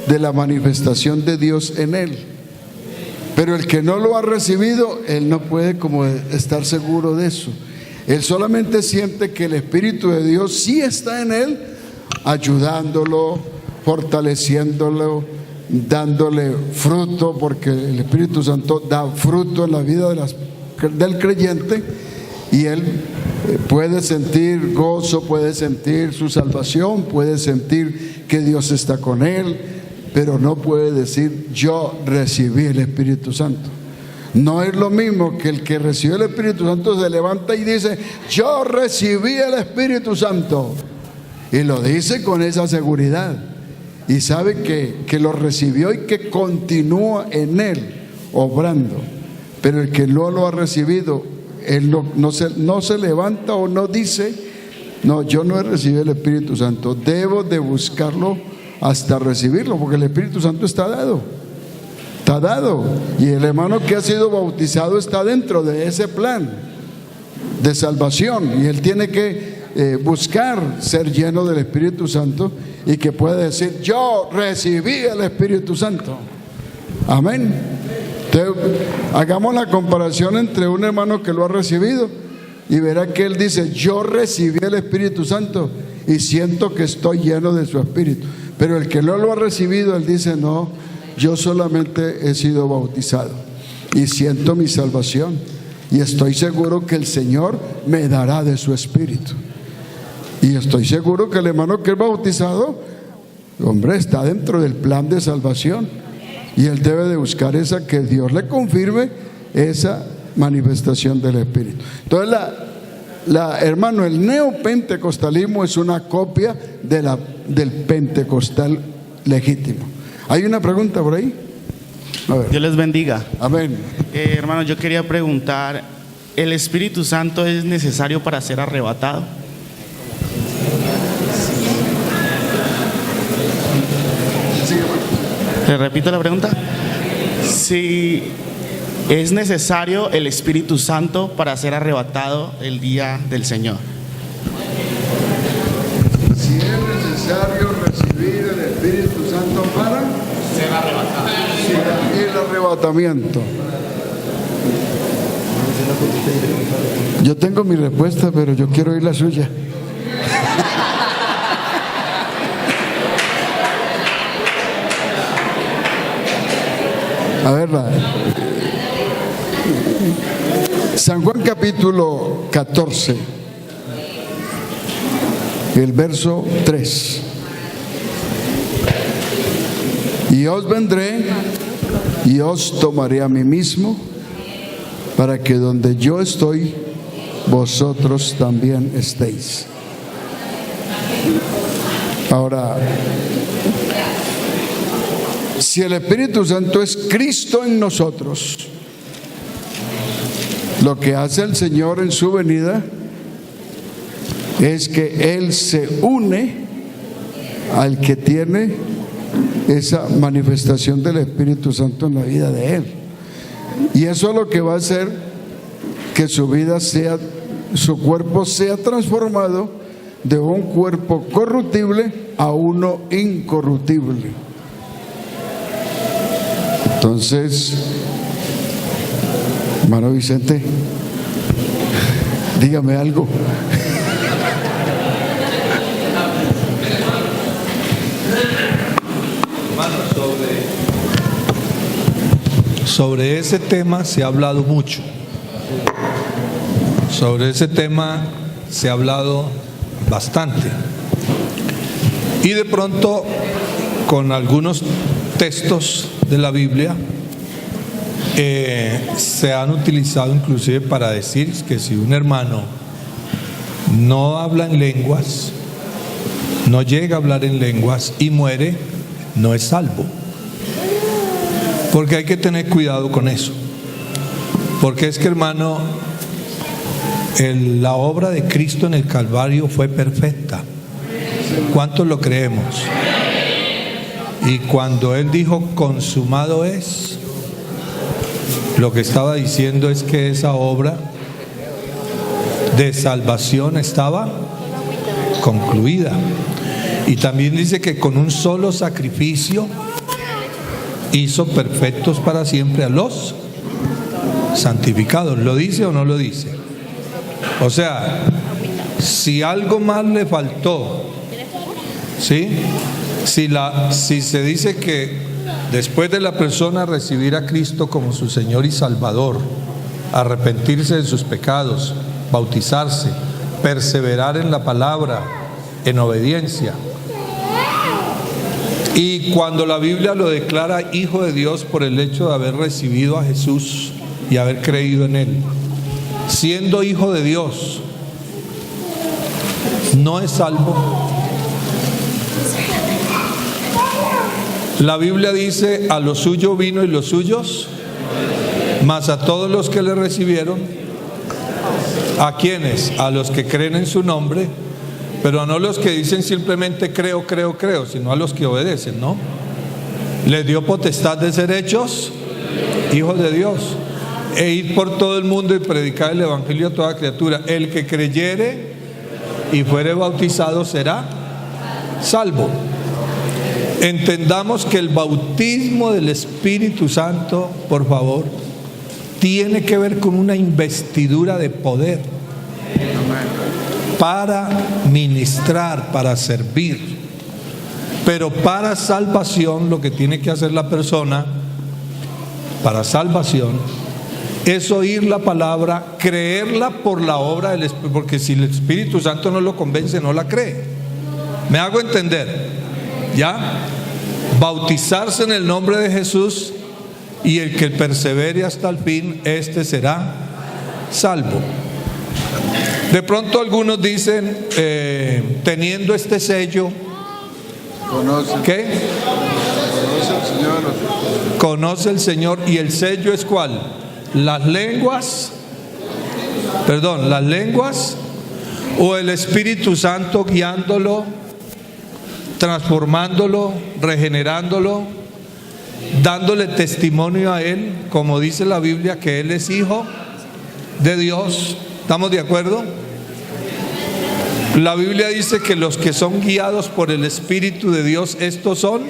de la manifestación de Dios en él, pero el que no lo ha recibido, él no puede como estar seguro de eso. Él solamente siente que el Espíritu de Dios sí está en él, ayudándolo, fortaleciéndolo, dándole fruto, porque el Espíritu Santo da fruto en la vida del creyente, y él puede sentir gozo, puede sentir su salvación, puede sentir que Dios está con él, pero no puede decir: yo recibí el Espíritu Santo. No es lo mismo que el que recibió el Espíritu Santo se levanta y dice: yo recibí el Espíritu Santo, y lo dice con esa seguridad y sabe que lo recibió y que continúa en él obrando. Pero el que no lo ha recibido, él no se levanta o no dice: no, yo no he recibido el Espíritu Santo, debo de buscarlo hasta recibirlo, porque el Espíritu Santo está dado, y el hermano que ha sido bautizado está dentro de ese plan de salvación, y él tiene que buscar ser lleno del Espíritu Santo y que pueda decir: yo recibí el Espíritu Santo. Amén. Entonces, hagamos la comparación entre un hermano que lo ha recibido y verá que él dice: yo recibí el Espíritu Santo y siento que estoy lleno de su Espíritu. Pero el que no lo ha recibido, él dice: no, yo solamente he sido bautizado y siento mi salvación y estoy seguro que el Señor me dará de su Espíritu. Y estoy seguro que el hermano que es bautizado, hombre, está dentro del plan de salvación. Y él debe de buscar esa, que Dios le confirme esa manifestación del Espíritu. Entonces, hermano, el neopentecostalismo es una copia del pentecostal legítimo. ¿Hay una pregunta por ahí? A ver. Dios les bendiga. Amén. Hermano, yo quería preguntar, ¿el Espíritu Santo es necesario para ser arrebatado? ¿Le repito la pregunta? Si es necesario el Espíritu Santo para ser arrebatado el día del Señor. Si es necesario recibir el Espíritu Santo para ser arrebatado. El arrebatamiento. Yo tengo mi respuesta, pero yo quiero oír la suya. A verla. San Juan capítulo 14, el verso 3. Y os vendré y os tomaré a mí mismo, para que donde yo estoy, vosotros también estéis. Ahora, si el Espíritu Santo es Cristo en nosotros, lo que hace el Señor en su venida es que Él se une al que tiene esa manifestación del Espíritu Santo en la vida de Él. Y eso es lo que va a hacer que su vida sea, su cuerpo sea transformado de un cuerpo corruptible a uno incorruptible. Entonces, hermano Vicente, dígame algo. Sobre ese tema se ha hablado mucho. Sobre ese tema se ha hablado bastante. Y de pronto, con algunos textos de la Biblia, se han utilizado inclusive para decir que si un hermano no habla en lenguas, no llega a hablar en lenguas y muere, no es salvo. Porque hay que tener cuidado con eso. Porque es que, hermano, la obra de Cristo en el Calvario fue perfecta. ¿Cuántos lo creemos? Y cuando Él dijo consumado es, lo que estaba diciendo es que esa obra de salvación estaba concluida. Y también dice que con un solo sacrificio hizo perfectos para siempre a los santificados. ¿Lo dice o no lo dice? O sea, si algo más le faltó, ¿sí? Si se dice que después de la persona recibir a Cristo como su Señor y Salvador, arrepentirse de sus pecados, bautizarse, perseverar en la palabra, en obediencia, y cuando la Biblia lo declara hijo de Dios por el hecho de haber recibido a Jesús y haber creído en Él, siendo hijo de Dios, no es salvo. La Biblia dice: a lo suyo vino y los suyos, mas a todos los que le recibieron, ¿a quiénes? A los que creen en su nombre. Pero no los que dicen simplemente creo, creo, creo, sino a los que obedecen, ¿no? Les dio potestad de ser hechos hijos de Dios, e ir por todo el mundo y predicar el evangelio a toda criatura. El que creyere y fuere bautizado será salvo. Entendamos que el bautismo del Espíritu Santo, por favor, tiene que ver con una investidura de poder para ministrar, para servir. Pero para salvación, lo que tiene que hacer la persona, para salvación, es oír la palabra, creerla por la obra del Espíritu, porque si el Espíritu Santo no lo convence, no la cree. ¿Me hago entender? ¿Ya? Bautizarse en el nombre de Jesús, y el que persevere hasta el fin, este será salvo. De pronto algunos dicen, teniendo este sello, ¿qué? Conoce el Señor. ¿Y el sello es cuál? Las lenguas o el Espíritu Santo guiándolo, transformándolo, regenerándolo, dándole testimonio a él, como dice la Biblia, que él es hijo de Dios. ¿Estamos de acuerdo? La Biblia dice que los que son guiados por el Espíritu de Dios, estos son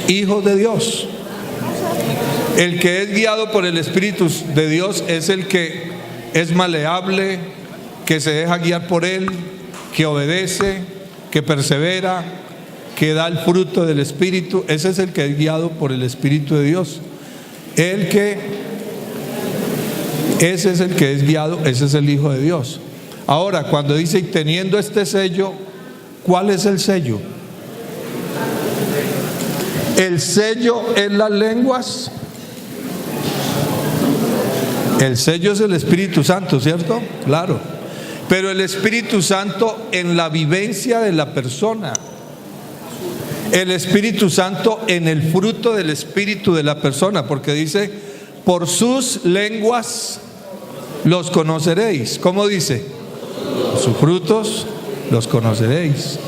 hijos de Dios. El que es guiado por el Espíritu de Dios es el que es maleable, que se deja guiar por él, que obedece, que persevera, que da el fruto del Espíritu. Ese es el que es guiado por el Espíritu de Dios. Ese es el que es guiado, ese es el Hijo de Dios. Ahora, cuando dice, y teniendo este sello, ¿cuál es el sello? El sello es las lenguas. El sello es el Espíritu Santo, ¿cierto? Claro. Pero el Espíritu Santo en la vivencia de la persona. El Espíritu Santo en el fruto del Espíritu de la persona, porque dice, por sus lenguas los conoceréis. ¿Cómo dice? Por sus frutos los conoceréis.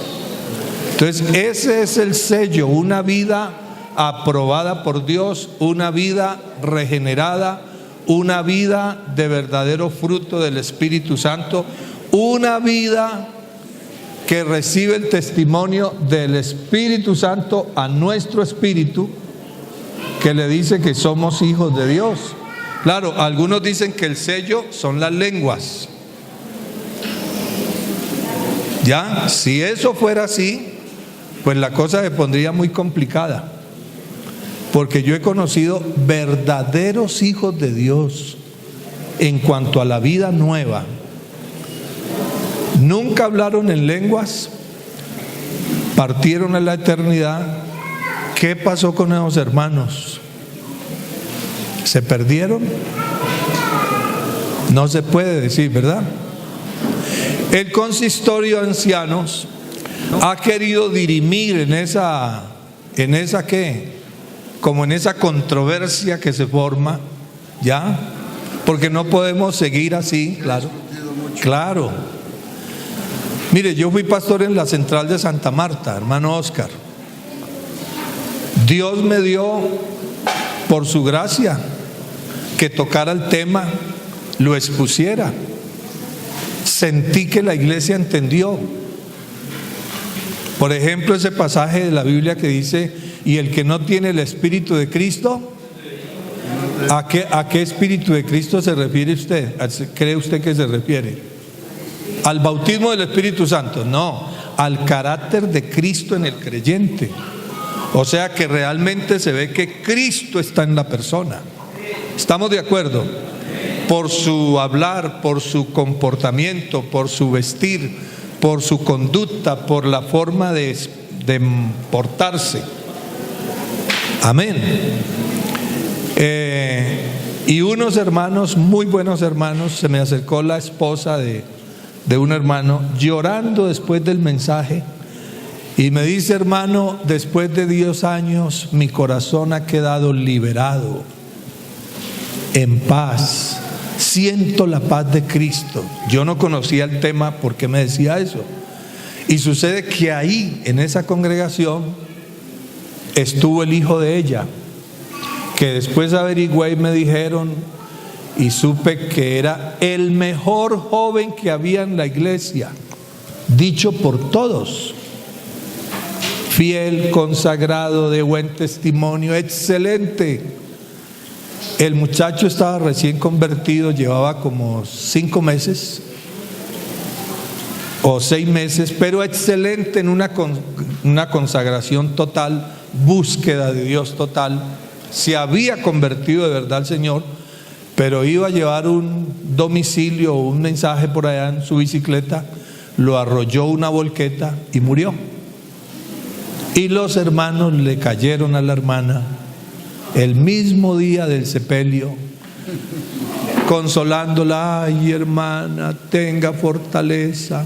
Entonces ese es el sello, una vida aprobada por Dios, una vida regenerada, una vida de verdadero fruto del Espíritu Santo, una vida que recibe el testimonio del Espíritu Santo a nuestro espíritu, que le dice que somos hijos de Dios. Claro, algunos dicen que el sello son las lenguas. Ya, si eso fuera así, pues la cosa se pondría muy complicada, porque yo he conocido verdaderos hijos de Dios en cuanto a la vida nueva. Nunca hablaron en lenguas, partieron a la eternidad. ¿Qué pasó con esos hermanos? ¿Se perdieron? No se puede decir, ¿verdad? El consistorio de ancianos ha querido dirimir en esa ¿qué? Como en esa controversia que se forma, ¿ya? Porque no podemos seguir así, claro. Mire, yo fui pastor en la central de Santa Marta, hermano Oscar. Dios me dio, por su gracia, que tocara el tema, lo expusiera. Sentí que la iglesia entendió. Por ejemplo, ese pasaje de la Biblia que dice, y el que no tiene el Espíritu de Cristo, ¿a qué Espíritu de Cristo se refiere usted? ¿Cree usted que se refiere? ¿Al bautismo del Espíritu Santo? No, al carácter de Cristo en el creyente. O sea que realmente se ve que Cristo está en la persona. ¿Estamos de acuerdo? Por su hablar, por su comportamiento, por su vestir, por su conducta, por la forma de portarse. Amén. Y unos hermanos, muy buenos hermanos, se me acercó la esposa de un hermano llorando después del mensaje y me dice: hermano, después de 10 años mi corazón ha quedado liberado, en paz, siento la paz de Cristo. Yo no conocía el tema, ¿por qué me decía eso? Y sucede que ahí, en esa congregación, estuvo el hijo de ella, que después averigüé y me dijeron, y supe que era el mejor joven que había en la iglesia. dicho por todos, fiel, consagrado, de buen testimonio, excelente. El muchacho estaba recién convertido, llevaba como 5 meses o 6 meses, pero excelente en una consagración total, búsqueda de Dios total. Se había convertido de verdad al Señor, pero iba a llevar un domicilio o un mensaje por allá en su bicicleta, lo arrolló una volqueta y murió. Y los hermanos le cayeron a la hermana el mismo día del sepelio, consolándola: ay, hermana, tenga fortaleza,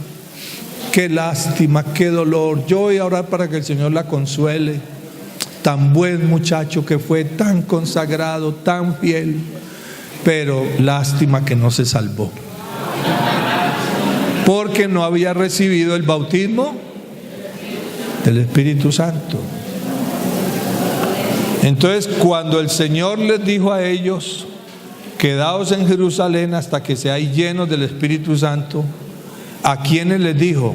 qué lástima, qué dolor, yo voy a orar para que el Señor la consuele, tan buen muchacho que fue, tan consagrado, tan fiel, pero lástima que no se salvó, porque no había recibido el bautismo del Espíritu Santo. Entonces, cuando el Señor les dijo a ellos: quedaos en Jerusalén hasta que seáis llenos del Espíritu Santo, ¿a quiénes les dijo?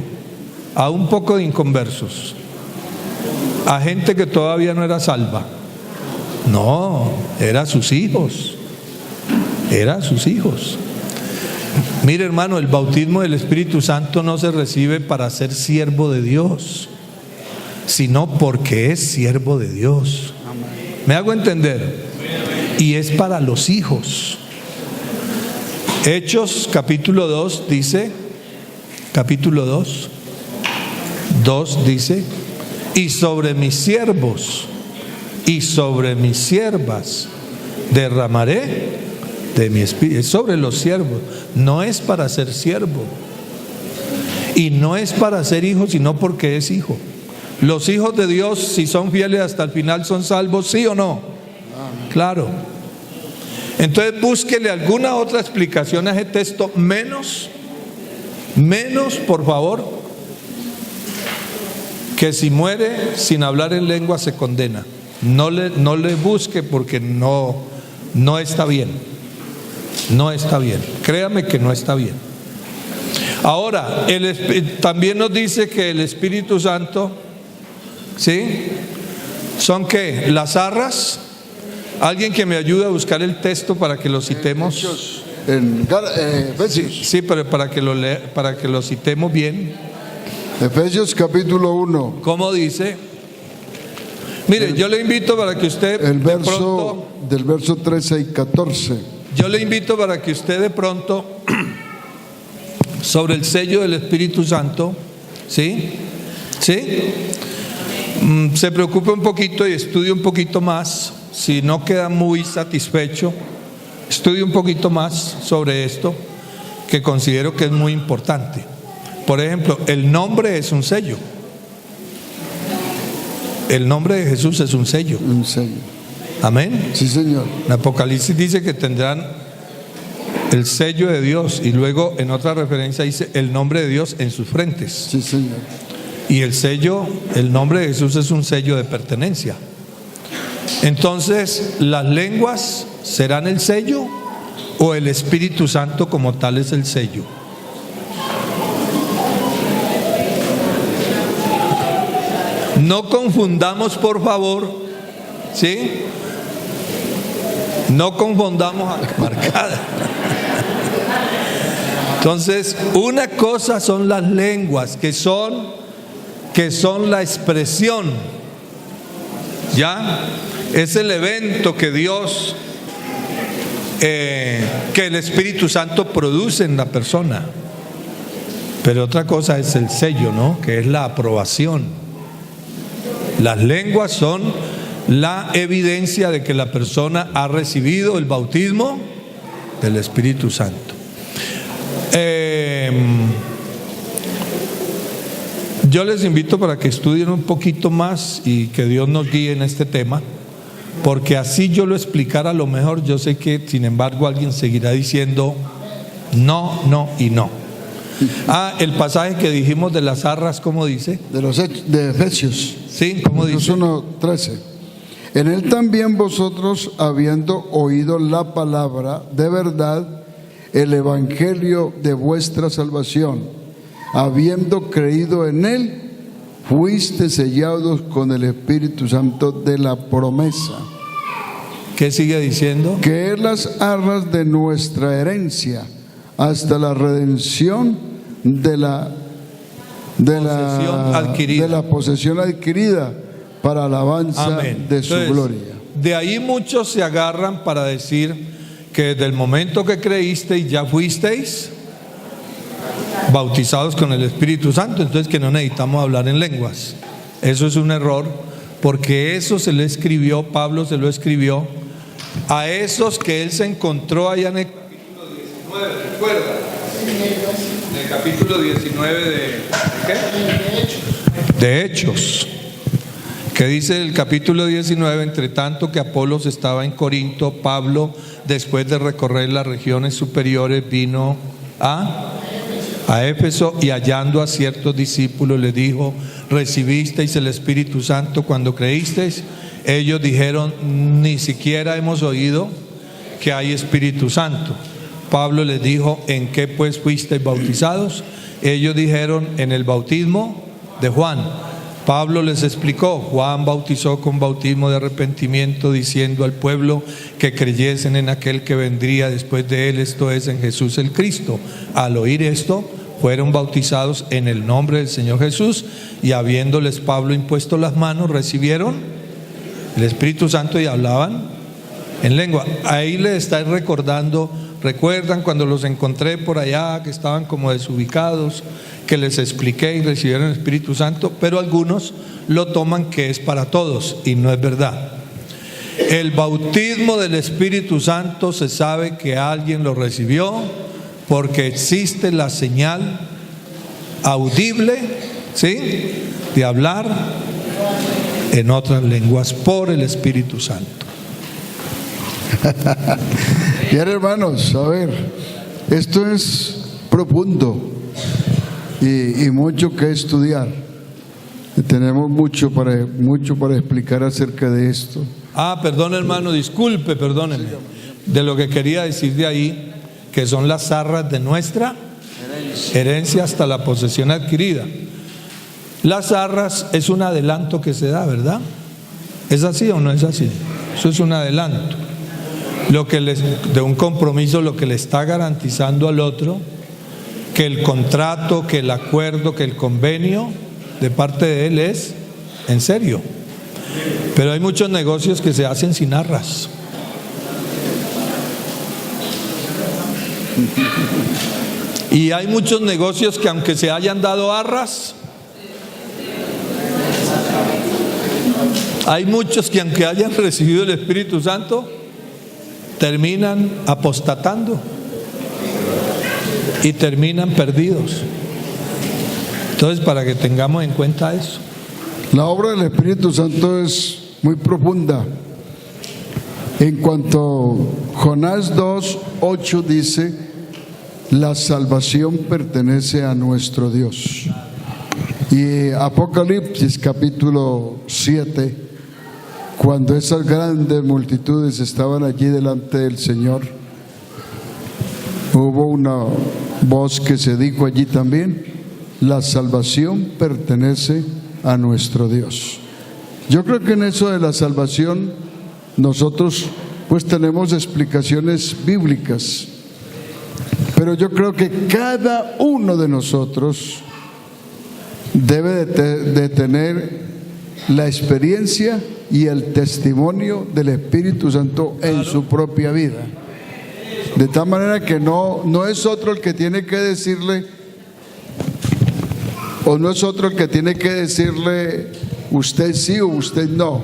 A un poco de inconversos, a gente que todavía no era salva. No, eran sus hijos. Eran sus hijos. Mire, hermano, el bautismo del Espíritu Santo no se recibe para ser siervo de Dios, sino porque es siervo de Dios. ¿Me hago entender? Y es para los hijos. Hechos capítulo 2 dice, capítulo 2 dice: y sobre mis siervos y sobre mis siervas derramaré de mi espíritu. Es sobre los siervos, no es para ser siervo, y no es para ser hijo, sino porque es hijo. Los hijos de Dios, si son fieles hasta el final, son salvos, ¿sí o no? Claro. Entonces búsquele alguna otra explicación a ese texto, menos, por favor, que si muere sin hablar en lengua se condena. No le busque, porque no está bien. No está bien. Créame que no está bien. Ahora, también nos dice que el Espíritu Santo, ¿sí? ¿Son qué? Las arras. Alguien que me ayude a buscar el texto para que lo citemos. Sí, pero para que lo citemos bien. Efesios capítulo 1. ¿Cómo dice? Mire, yo le invito para que usted del verso 13 y 14. Yo le invito para que usted de pronto, sobre el sello del Espíritu Santo, ¿sí? Se preocupe un poquito y estudie un poquito más. Si no queda muy satisfecho, estudie un poquito más sobre esto, que considero que es muy importante. Por ejemplo, el nombre es un sello. El nombre de Jesús es un sello. Un sello. Amén. Sí, Señor. En Apocalipsis dice que tendrán el sello de Dios, y luego en otra referencia dice el nombre de Dios en sus frentes. Sí, Señor. Y el sello, el nombre de Jesús es un sello de pertenencia. Entonces, ¿las lenguas serán el sello o el Espíritu Santo como tal es el sello? No confundamos, por favor, ¿sí? No confundamos a marcada. Entonces, una cosa son las lenguas, que son la expresión, ¿ya? Es el evento que Dios, que el Espíritu Santo produce en la persona. Pero otra cosa es el sello, ¿no? Que es la aprobación. Las lenguas son la evidencia de que la persona ha recibido el bautismo del Espíritu Santo. Yo les invito para que estudien un poquito más y que Dios nos guíe en este tema, porque así yo lo explicara a lo mejor. Yo sé que sin embargo alguien seguirá diciendo no, no y no. El pasaje que dijimos de las arras, ¿cómo dice? De Efesios. Sí, ¿cómo dice? 1:13. En él también vosotros, habiendo oído la palabra de verdad, el evangelio de vuestra salvación, habiendo creído en Él, fuiste sellados con el Espíritu Santo de la promesa, ¿Qué sigue diciendo? que es las arras de nuestra herencia, hasta la redención de la posesión adquirida para alabanza Amén. de su Entonces, gloria. de ahí muchos se agarran para decir que desde el momento que creísteis ya fuisteis bautizados con el Espíritu Santo, entonces que no necesitamos hablar en lenguas. Eso es un error, porque eso se le escribió, Pablo se lo escribió a esos que él se encontró allá en el capítulo 19, ¿recuerda? En el capítulo 19 ¿de qué? De Hechos. Que dice el capítulo 19, entre tanto que Apolos estaba en Corinto, Pablo, después de recorrer las regiones superiores, vino a Éfeso, y hallando a ciertos discípulos le dijo: ¿recibisteis el Espíritu Santo cuando creísteis? Ellos dijeron: ni siquiera hemos oído que hay Espíritu Santo. Pablo les dijo: ¿en qué pues fuisteis bautizados? Ellos dijeron: en el bautismo de Juan. Pablo les explicó: Juan bautizó con bautismo de arrepentimiento, diciendo al pueblo que creyesen en aquel que vendría después de él, esto es, en Jesús el Cristo. Al oír esto, fueron bautizados en el nombre del Señor Jesús, y habiéndoles Pablo impuesto las manos, recibieron el Espíritu Santo y hablaban en lengua. Ahí les estáis recordando, ¿recuerdan cuando los encontré por allá, que estaban como desubicados, que les expliqué y recibieron el Espíritu Santo? Pero algunos lo toman que es para todos, y no es verdad. El bautismo del Espíritu Santo se sabe que alguien lo recibió porque existe la señal audible, ¿sí?, de hablar en otras lenguas por el Espíritu Santo. Bien, hermanos, a ver, esto es profundo y mucho que estudiar. Tenemos mucho para explicar acerca de esto. Perdón, hermano, disculpe, perdónenme. De lo que quería decir de ahí, que son las arras de nuestra herencia hasta la posesión adquirida. Las arras es un adelanto que se da, ¿verdad? ¿Es así o no es así? Eso es un adelanto. De un compromiso, lo que le está garantizando al otro que el contrato, que el acuerdo, que el convenio de parte de él es en serio. Pero hay muchos negocios que se hacen sin arras. Y hay muchos negocios que, aunque se hayan dado arras, hay muchos que, aunque hayan recibido el Espíritu Santo, terminan apostatando y terminan perdidos. Entonces, para que tengamos en cuenta eso. La obra del Espíritu Santo es muy profunda. En cuanto Jonás 2:8 dice: la salvación pertenece a nuestro Dios. Y Apocalipsis capítulo 7, cuando esas grandes multitudes estaban allí delante del Señor, hubo una voz que se dijo allí también: la salvación pertenece a nuestro Dios. Yo creo que en eso de la salvación nosotros pues tenemos explicaciones bíblicas, pero yo creo que cada uno de nosotros debe de tener la experiencia y el testimonio del Espíritu Santo en su propia vida, de tal manera que no es otro el que tiene que decirle, o no es otro el que tiene que decirle usted sí o usted no.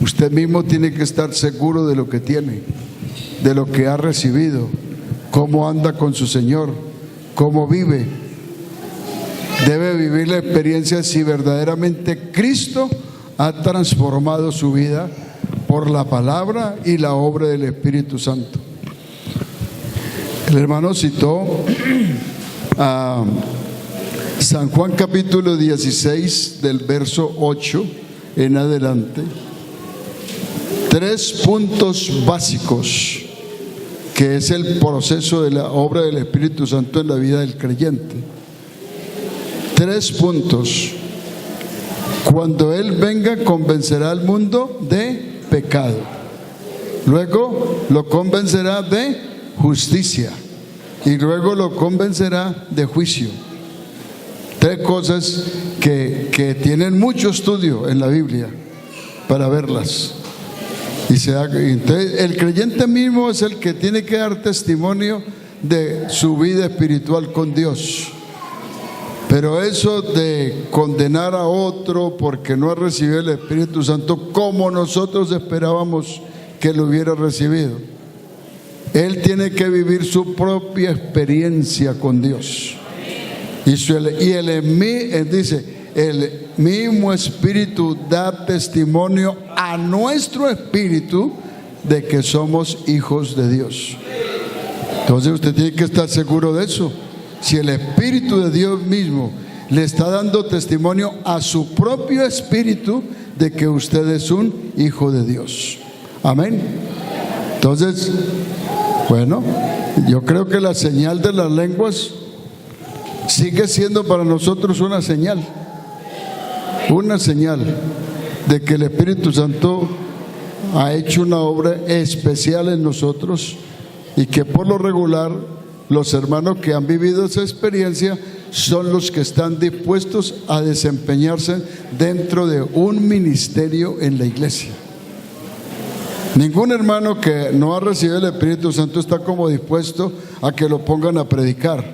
Usted mismo tiene que estar seguro de lo que tiene, de lo que ha recibido, cómo anda con su Señor, cómo vive. Debe vivir la experiencia si verdaderamente Cristo ha transformado su vida por la palabra y la obra del Espíritu Santo. El hermano citó a San Juan capítulo 16 del verso 8 en adelante, 3 puntos básicos que es el proceso de la obra del Espíritu Santo en la vida del creyente. 3 puntos. Cuando Él venga, convencerá al mundo de pecado. Luego lo convencerá de justicia. Y luego lo convencerá de juicio. 3 cosas que tienen mucho estudio en la Biblia para verlas. Entonces, el creyente mismo es el que tiene que dar testimonio de su vida espiritual con Dios. Pero eso de condenar a otro porque no ha recibido el Espíritu Santo como nosotros esperábamos que lo hubiera recibido, él tiene que vivir su propia experiencia con Dios. Dice, el mismo Espíritu da testimonio a nuestro espíritu de que somos hijos de Dios. Entonces usted tiene que estar seguro de eso. Si el Espíritu de Dios mismo le está dando testimonio a su propio espíritu de que usted es un hijo de Dios. Amén. Entonces, bueno, yo creo que la señal de las lenguas sigue siendo para nosotros una señal de que el Espíritu Santo ha hecho una obra especial en nosotros y que por lo regular los hermanos que han vivido esa experiencia son los que están dispuestos a desempeñarse dentro de un ministerio en la iglesia. Ningún hermano que no ha recibido el Espíritu Santo está como dispuesto a que lo pongan a predicar,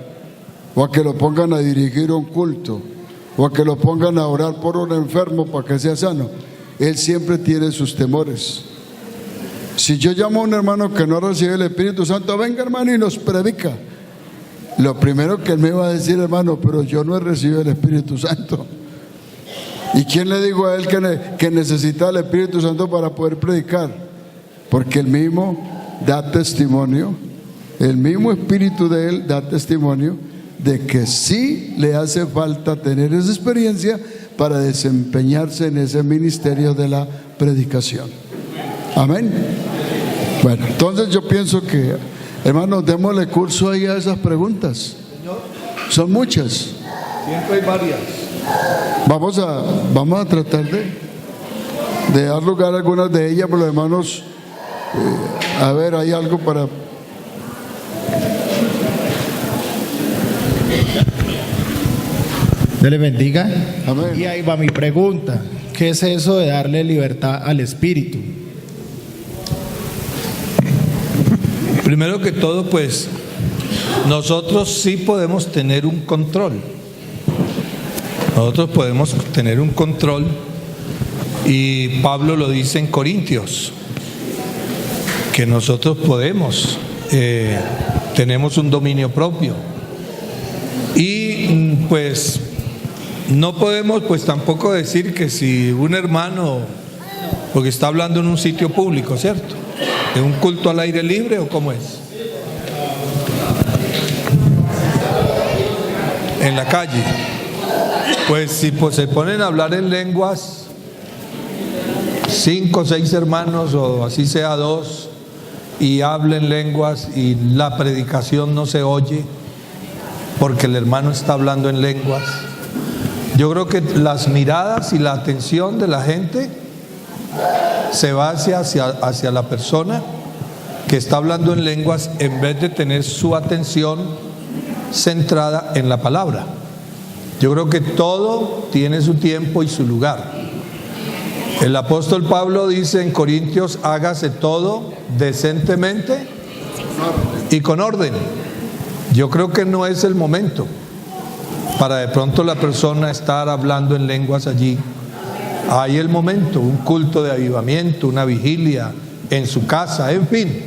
o a que lo pongan a dirigir un culto, o a que lo pongan a orar por un enfermo para que sea sano. Él siempre tiene sus temores. Si yo llamo a un hermano que no recibe el Espíritu Santo, venga hermano y nos predica, lo primero que él me va a decir, hermano, pero yo no he recibido el Espíritu Santo. ¿Y quién le dijo a él que necesita el Espíritu Santo para poder predicar? Porque él mismo da testimonio, el mismo Espíritu de él da testimonio de que sí le hace falta tener esa experiencia para desempeñarse en ese ministerio de la predicación. Amén. Bueno, entonces yo pienso que, hermanos, démosle curso ahí a esas preguntas. Son muchas. Siempre hay varias. Vamos a tratar de dar lugar a algunas de ellas, pero hermanos, a ver, hay algo para... Dios le bendiga. Amén. Y ahí va mi pregunta. ¿Qué es eso de darle libertad al Espíritu? Primero que todo, pues, nosotros sí podemos tener un control. Nosotros podemos tener un control, y Pablo lo dice en Corintios, que nosotros podemos, tenemos un dominio propio. Y pues no podemos pues tampoco decir que si un hermano, porque está hablando en un sitio público, ¿cierto?, de un culto al aire libre, ¿o cómo es? En la calle. Pues si pues se ponen a hablar en lenguas 5 o 6 hermanos, o así sea 2, y hablen lenguas y la predicación no se oye porque el hermano está hablando en lenguas, yo creo que las miradas y la atención de la gente se va hacia la persona que está hablando en lenguas, en vez de tener su atención centrada en la palabra. Yo creo que todo tiene su tiempo y su lugar. El apóstol Pablo dice en Corintios: hágase todo decentemente y con orden. Yo creo que no es el momento para de pronto la persona estar hablando en lenguas allí. Hay el momento, un culto de avivamiento, una vigilia en su casa, en fin.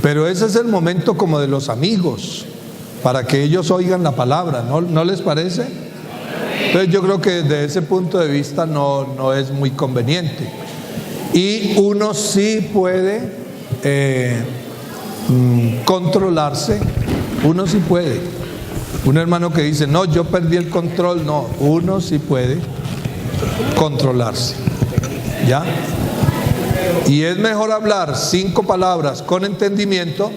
Pero ese es el momento como de los amigos, para que ellos oigan la palabra, ¿no les parece? Entonces yo creo que desde ese punto de vista no es muy conveniente. Y uno sí puede controlarse, uno sí puede. Un hermano que dice: no, yo perdí el control, no, uno sí puede controlarse, ¿ya? Y es mejor hablar 5 palabras con entendimiento,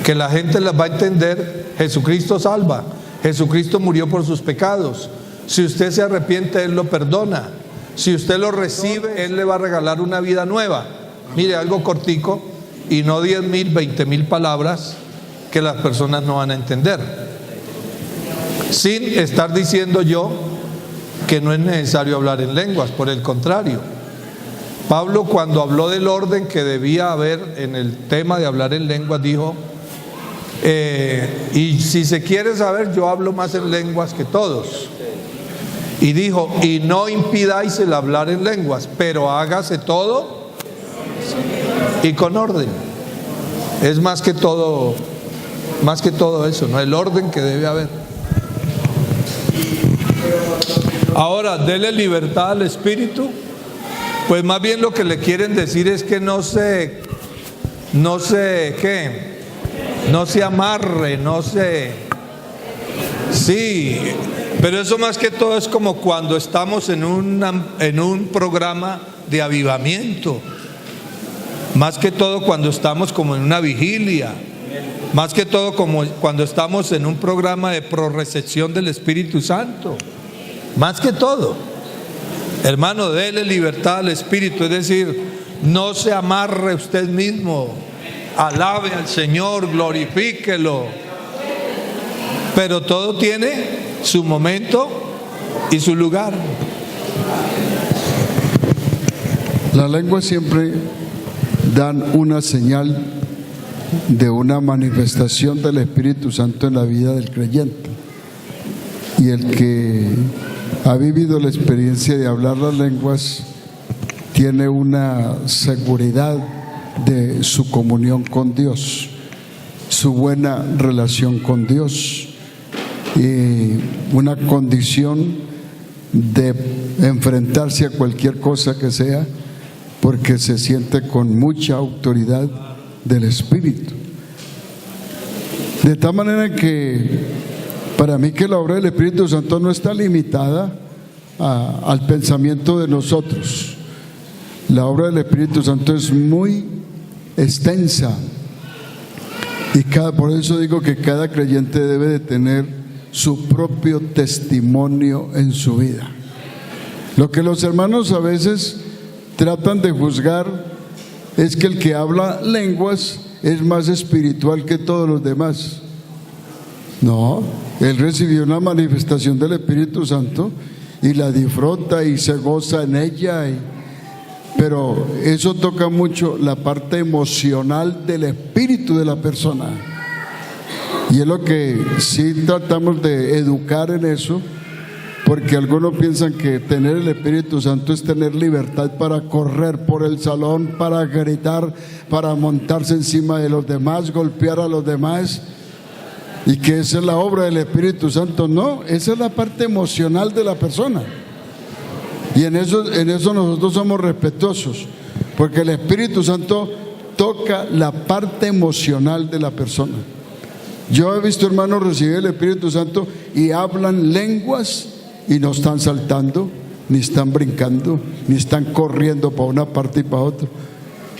que la gente las va a entender. Jesucristo salva. Jesucristo murió por sus pecados. Si usted se arrepiente, Él lo perdona. Si usted lo recibe, Él le va a regalar una vida nueva. Mire, algo cortico y no 10,000, 20,000 palabras que las personas no van a entender. Sin estar diciendo yo que no es necesario hablar en lenguas, por el contrario. Pablo, cuando habló del orden que debía haber en el tema de hablar en lenguas, dijo, y si se quiere saber, yo hablo más en lenguas que todos. Y dijo, y no impidáis el hablar en lenguas, pero hágase todo y con orden. Es más que todo eso, ¿no? El orden que debe haber. Ahora, dele libertad al espíritu. Pues más bien lo que le quieren decir es que no se amarre, sí, pero eso más que todo es como cuando estamos en un programa de avivamiento, más que todo cuando estamos como en una vigilia, más que todo como cuando estamos en un programa de prorrecepción del Espíritu Santo, más que todo. Hermano, dele libertad al Espíritu, es decir, no se amarre usted mismo, alabe al Señor, glorifíquelo, pero todo tiene su momento y su lugar. Las lenguas siempre dan una señal de una manifestación del Espíritu Santo en la vida del creyente, y el que ha vivido la experiencia de hablar las lenguas tiene una seguridad de su comunión con Dios, su buena relación con Dios y una condición de enfrentarse a cualquier cosa que sea, porque se siente con mucha autoridad del Espíritu. De tal manera que para mí que la obra del Espíritu Santo no está limitada al pensamiento de nosotros. La obra del Espíritu Santo es muy extensa y por eso digo que cada creyente debe de tener su propio testimonio en su vida. Lo que los hermanos a veces tratan de juzgar es que el que habla lenguas es más espiritual que todos los demás. No, él recibió una manifestación del Espíritu Santo y la disfruta y se goza en ella, pero eso toca mucho la parte emocional del espíritu de la persona, y es lo que sí tratamos de educar en eso, porque algunos piensan que tener el Espíritu Santo es tener libertad para correr por el salón, para gritar, para montarse encima de los demás, golpear a los demás, y que esa es la obra del Espíritu Santo. No, esa es la parte emocional de la persona, y en eso nosotros somos respetuosos, porque el Espíritu Santo toca la parte emocional de la persona. Yo he visto hermanos recibir el Espíritu Santo y hablan lenguas y no están saltando, ni están brincando, ni están corriendo para una parte y para otra,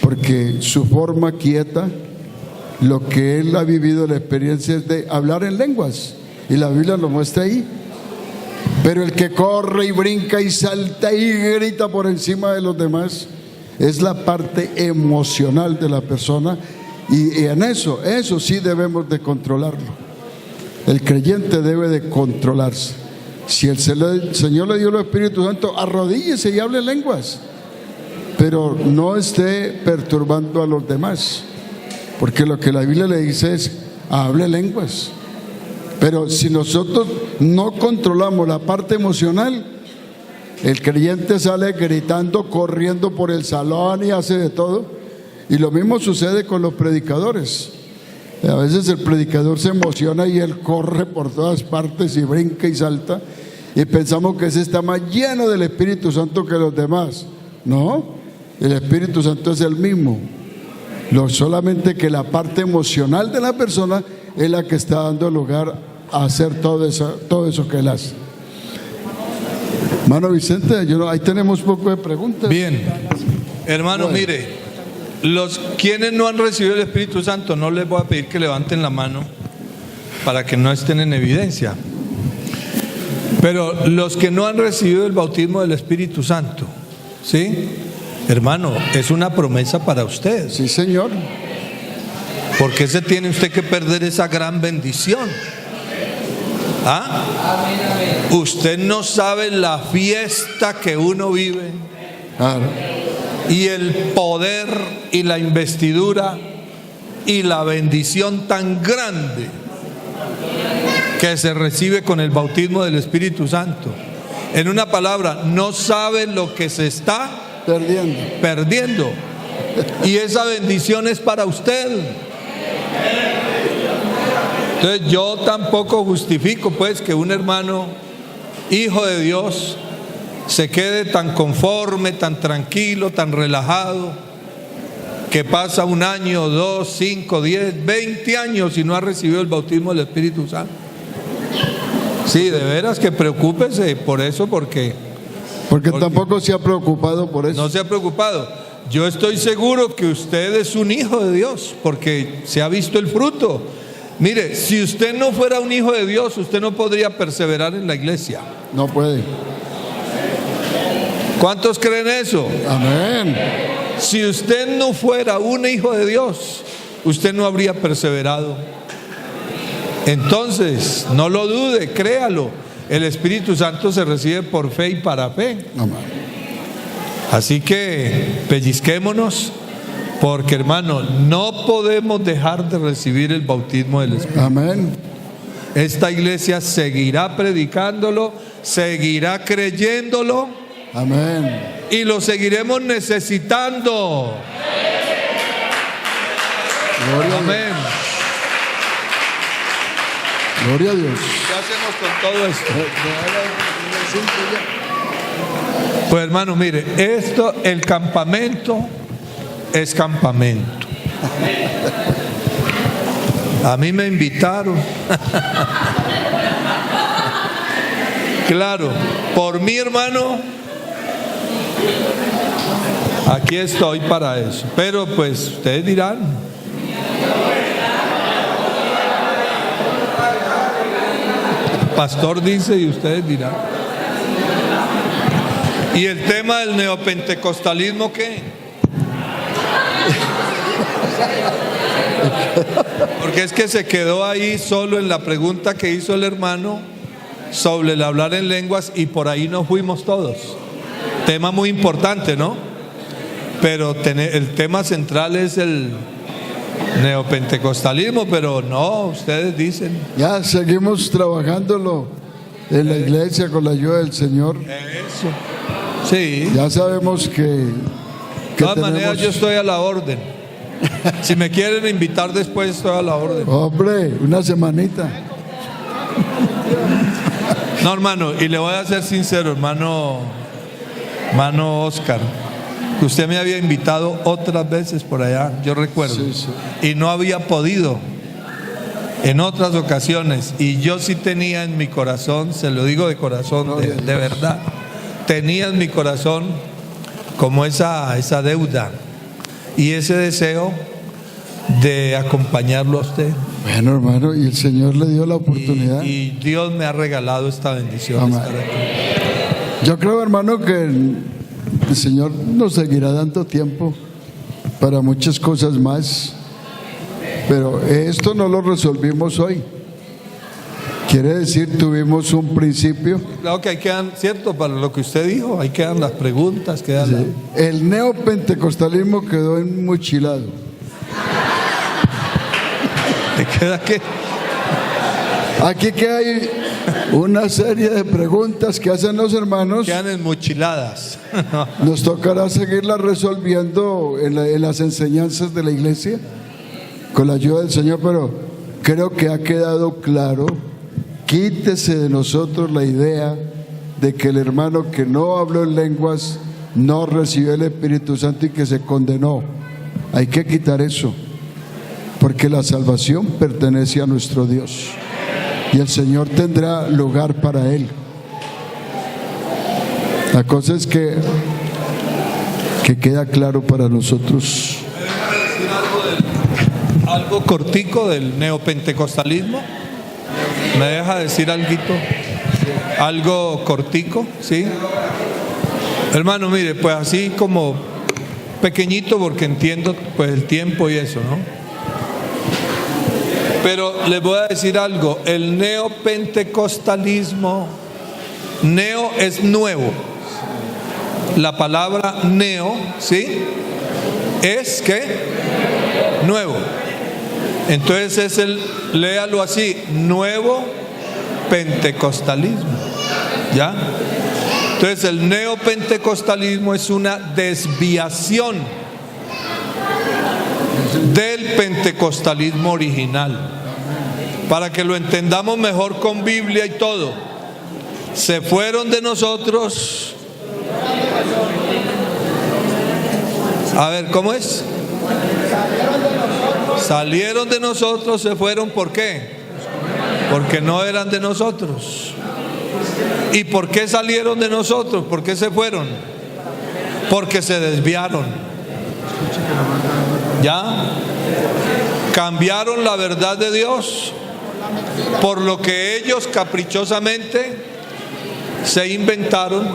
porque su forma quieta, lo que él ha vivido, la experiencia es de hablar en lenguas, y la Biblia lo muestra ahí. Pero el que corre y brinca y salta y grita por encima de los demás es la parte emocional de la persona, y en eso sí debemos de controlarlo. El creyente debe de controlarse. Si el Señor le dio el Espíritu Santo, arrodíllese y hable lenguas, pero no esté perturbando a los demás, porque lo que la Biblia le dice es hable lenguas. Pero si nosotros no controlamos la parte emocional, el creyente sale gritando, corriendo por el salón y hace de todo. Y lo mismo sucede con los predicadores. A veces el predicador se emociona y él corre por todas partes y brinca y salta, y pensamos que ese está más lleno del Espíritu Santo que los demás. No, el Espíritu Santo es el mismo, solamente que la parte emocional de la persona es la que está dando lugar a hacer todo eso que él hace. Hermano Vicente, ahí tenemos poco de preguntas. Bien, hermano, bueno. Mire, quienes no han recibido el Espíritu Santo, no les voy a pedir que levanten la mano para que no estén en evidencia. Pero los que no han recibido el bautismo del Espíritu Santo, ¿sí? Hermano, es una promesa para usted. Sí, Señor. ¿Por qué se tiene usted que perder esa gran bendición? ¿Ah? Usted no sabe la fiesta que uno vive Claro. y el poder y la investidura y la bendición tan grande que se recibe con el bautismo del Espíritu Santo. En una palabra, no sabe lo que se está perdiendo. Y esa bendición es para usted. Entonces yo tampoco justifico pues que un hermano, hijo de Dios, se quede tan conforme, tan tranquilo, tan relajado, que pasa 1 año, 2, 5, 10, 20 años y no ha recibido el bautismo del Espíritu Santo. Sí, de veras que preocúpese por eso, porque tampoco se ha preocupado por eso. no se ha preocupado. Yo estoy seguro que usted es un hijo de Dios, porque se ha visto el fruto. Mire, si usted no fuera un hijo de Dios, usted no podría perseverar en la iglesia. No puede. ¿Cuántos creen eso? Amén. Si usted no fuera un hijo de Dios, usted no habría perseverado. Entonces, no lo dude, créalo. El Espíritu Santo se recibe por fe y para fe. Amén. Así que pellizquémonos, porque hermano, no podemos dejar de recibir el bautismo del Espíritu. Amén. Esta iglesia seguirá predicándolo, seguirá creyéndolo. Amén. Y lo seguiremos necesitando. Gloria a Dios. Amén. Gloria a Dios. ¿Qué hacemos con todo esto? Pues hermano, mire, el campamento es campamento. A mí me invitaron. Claro, por mi hermano, aquí estoy para eso. Pero pues ustedes dirán. Pastor dice y ustedes dirán. ¿Y el tema del neopentecostalismo qué? Porque es que se quedó ahí solo en la pregunta que hizo el hermano sobre el hablar en lenguas y por ahí nos fuimos todos. Tema muy importante, ¿no? Pero el tema central es el neopentecostalismo, pero no, ustedes dicen. Ya seguimos trabajándolo en la iglesia con la ayuda del Señor. Eso. Sí. Ya sabemos que De todas maneras yo estoy a la orden. Si me quieren invitar después estoy a la orden. Hombre, una semanita. No, hermano, y le voy a ser sincero, hermano Oscar, que usted me había invitado otras veces por allá, yo recuerdo, Sí. y no había podido en otras ocasiones, y yo sí tenía en mi corazón, se lo digo de corazón, de verdad, tenía en mi corazón como esa deuda y ese deseo de acompañarlo a usted. Bueno, hermano, y el Señor le dio la oportunidad. Y Dios me ha regalado esta bendición. Amén. De estar aquí. Yo creo, hermano, que el Señor nos seguirá dando tiempo para muchas cosas más, pero esto no lo resolvimos hoy. Quiere decir, tuvimos un principio. Claro que ahí quedan, cierto, para lo que usted dijo, ahí quedan las preguntas, quedan El neopentecostalismo quedó enmochilado. ¿Te queda qué? Aquí que hay una serie de preguntas que hacen los hermanos. Quedan enmochiladas. Nos tocará seguirlas resolviendo en las enseñanzas de la iglesia con la ayuda del Señor, pero creo que ha quedado claro. Quítese de nosotros la idea de que el hermano que no habló en lenguas no recibió el Espíritu Santo y que se condenó. Hay que quitar eso, porque la salvación pertenece a nuestro Dios y el Señor tendrá lugar para él. La cosa es que queda claro para nosotros. Algo cortico del neopentecostalismo. ¿Me deja decir alguito? algo cortico, ¿sí? Hermano, mire, pues así como pequeñito, porque entiendo pues el tiempo y eso, ¿no? Pero les voy a decir algo, el neopentecostalismo, neo es nuevo, la palabra neo, ¿sí? Es ¿qué? Nuevo. Entonces es léalo así, nuevo pentecostalismo, ¿ya? Entonces el neopentecostalismo es una desviación del pentecostalismo original. Para que lo entendamos mejor con Biblia y todo, se fueron de nosotros. A ver, ¿cómo es? Salieron de nosotros, se fueron, ¿por qué? Porque no eran de nosotros. ¿Y por qué salieron de nosotros? ¿Por qué se fueron? Porque se desviaron. ¿Ya? Cambiaron la verdad de Dios por lo que ellos caprichosamente se inventaron.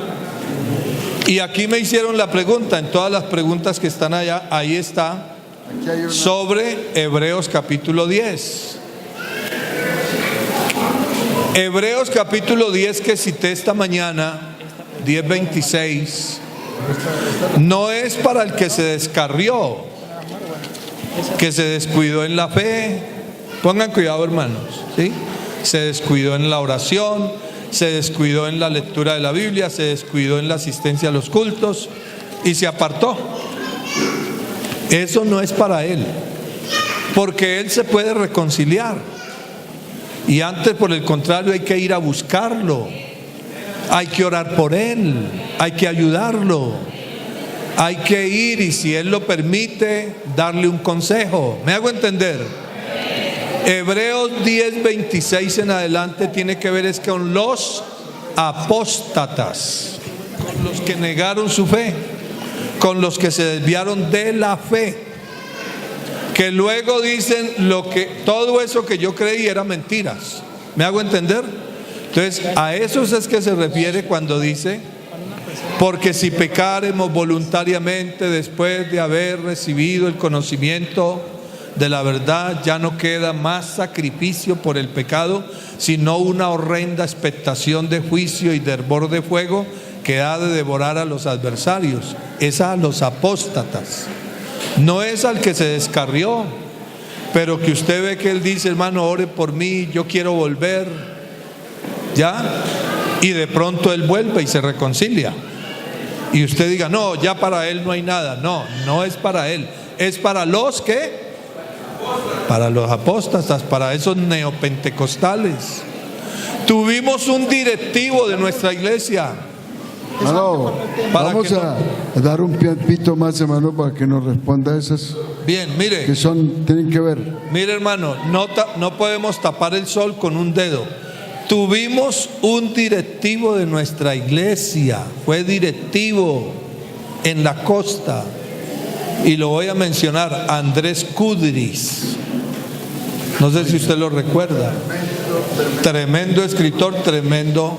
Y aquí me hicieron la pregunta, en todas las preguntas que están allá, ahí está, sobre Hebreos capítulo 10. Hebreos capítulo 10 que cité esta mañana, 10:26, no es para el que se descarrió, que se descuidó en la fe. Pongan cuidado, hermanos, ¿sí? Se descuidó en la oración, se descuidó en la lectura de la Biblia, se descuidó en la asistencia a los cultos y se apartó. Eso no es para él, porque él se puede reconciliar. Y antes, por el contrario, hay que ir a buscarlo, hay que orar por él, hay que ayudarlo, hay que ir y, si él lo permite, darle un consejo. ¿Me hago entender? Hebreos 10:26 en adelante tiene que ver es con los apóstatas, con los que negaron su fe, con los que se desviaron de la fe, que luego dicen todo eso que yo creí era mentiras. ¿Me hago entender? Entonces a esos es que se refiere cuando dice: porque si pecaremos voluntariamente después de haber recibido el conocimiento de la verdad, ya no queda más sacrificio por el pecado, sino una horrenda expectación de juicio y de hervor de fuego que ha de devorar a los adversarios. Es a los apóstatas, no es al que se descarrió, pero que usted ve que él dice: hermano, ore por mí, yo quiero volver, ¿ya? Y de pronto él vuelve y se reconcilia. Y usted diga: no, ya para él no hay nada. No, no es para él, es para los que, para los apóstatas, para esos neopentecostales. Tuvimos un directivo de nuestra iglesia. No, vamos a dar un tiempito más, hermano, para que nos responda esas. Bien, mire, que tienen que ver. Mire, hermano, no podemos tapar el sol con un dedo. Tuvimos un directivo de nuestra iglesia, fue directivo en la costa, y lo voy a mencionar, Andrés Kudris. No sé si usted lo recuerda. Tremendo escritor, tremendo.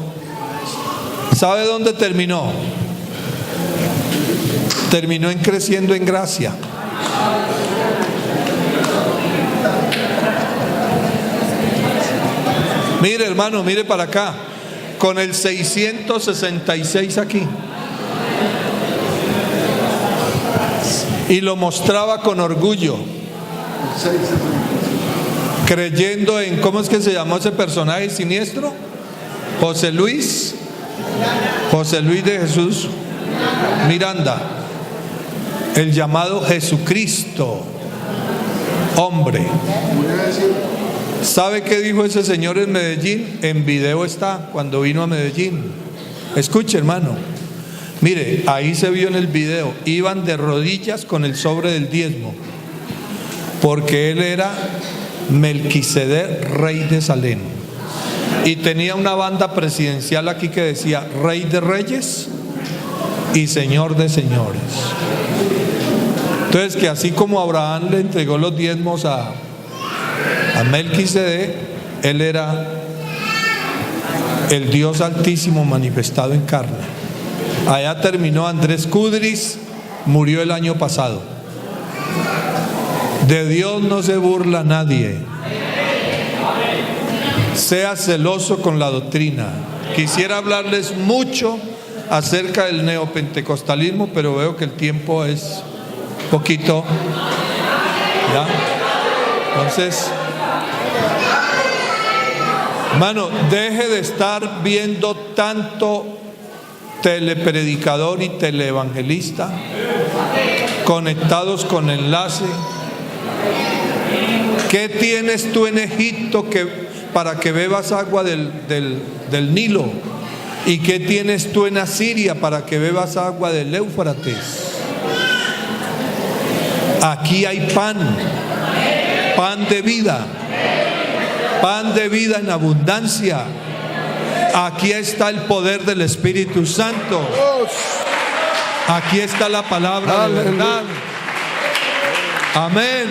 ¿Sabe dónde terminó? Terminó en Creciendo en Gracia. Mire, hermano, mire para acá, con el 666 aquí. Y lo mostraba con orgullo, creyendo en, ¿cómo es que se llamó ese personaje siniestro? José Luis de Jesús Miranda, el llamado Jesucristo, hombre. ¿Sabe qué dijo ese señor en Medellín? En video está, cuando vino a Medellín. Escuche, hermano. Mire, ahí se vio en el video, iban de rodillas con el sobre del diezmo, porque él era Melquisedec, rey de Salem, y tenía una banda presidencial aquí que decía: Rey de Reyes y Señor de Señores. Entonces, que así como Abraham le entregó los diezmos a Melquisedec, él era el Dios Altísimo manifestado en carne. Allá terminó Andrés Kudris, murió el año pasado. De Dios no se burla nadie. Sea celoso con la doctrina. Quisiera hablarles mucho acerca del neopentecostalismo, pero veo que el tiempo es poquito. ¿Ya? Entonces, hermano, deje de estar viendo tanto telepredicador y teleevangelista conectados con enlace. ¿Qué tienes tú en Egipto para que bebas agua del Nilo? ¿Y qué tienes tú en Asiria para que bebas agua del Éufrates? Aquí hay pan de vida en abundancia. Aquí está el poder del Espíritu Santo. Aquí está la palabra de verdad. Amén.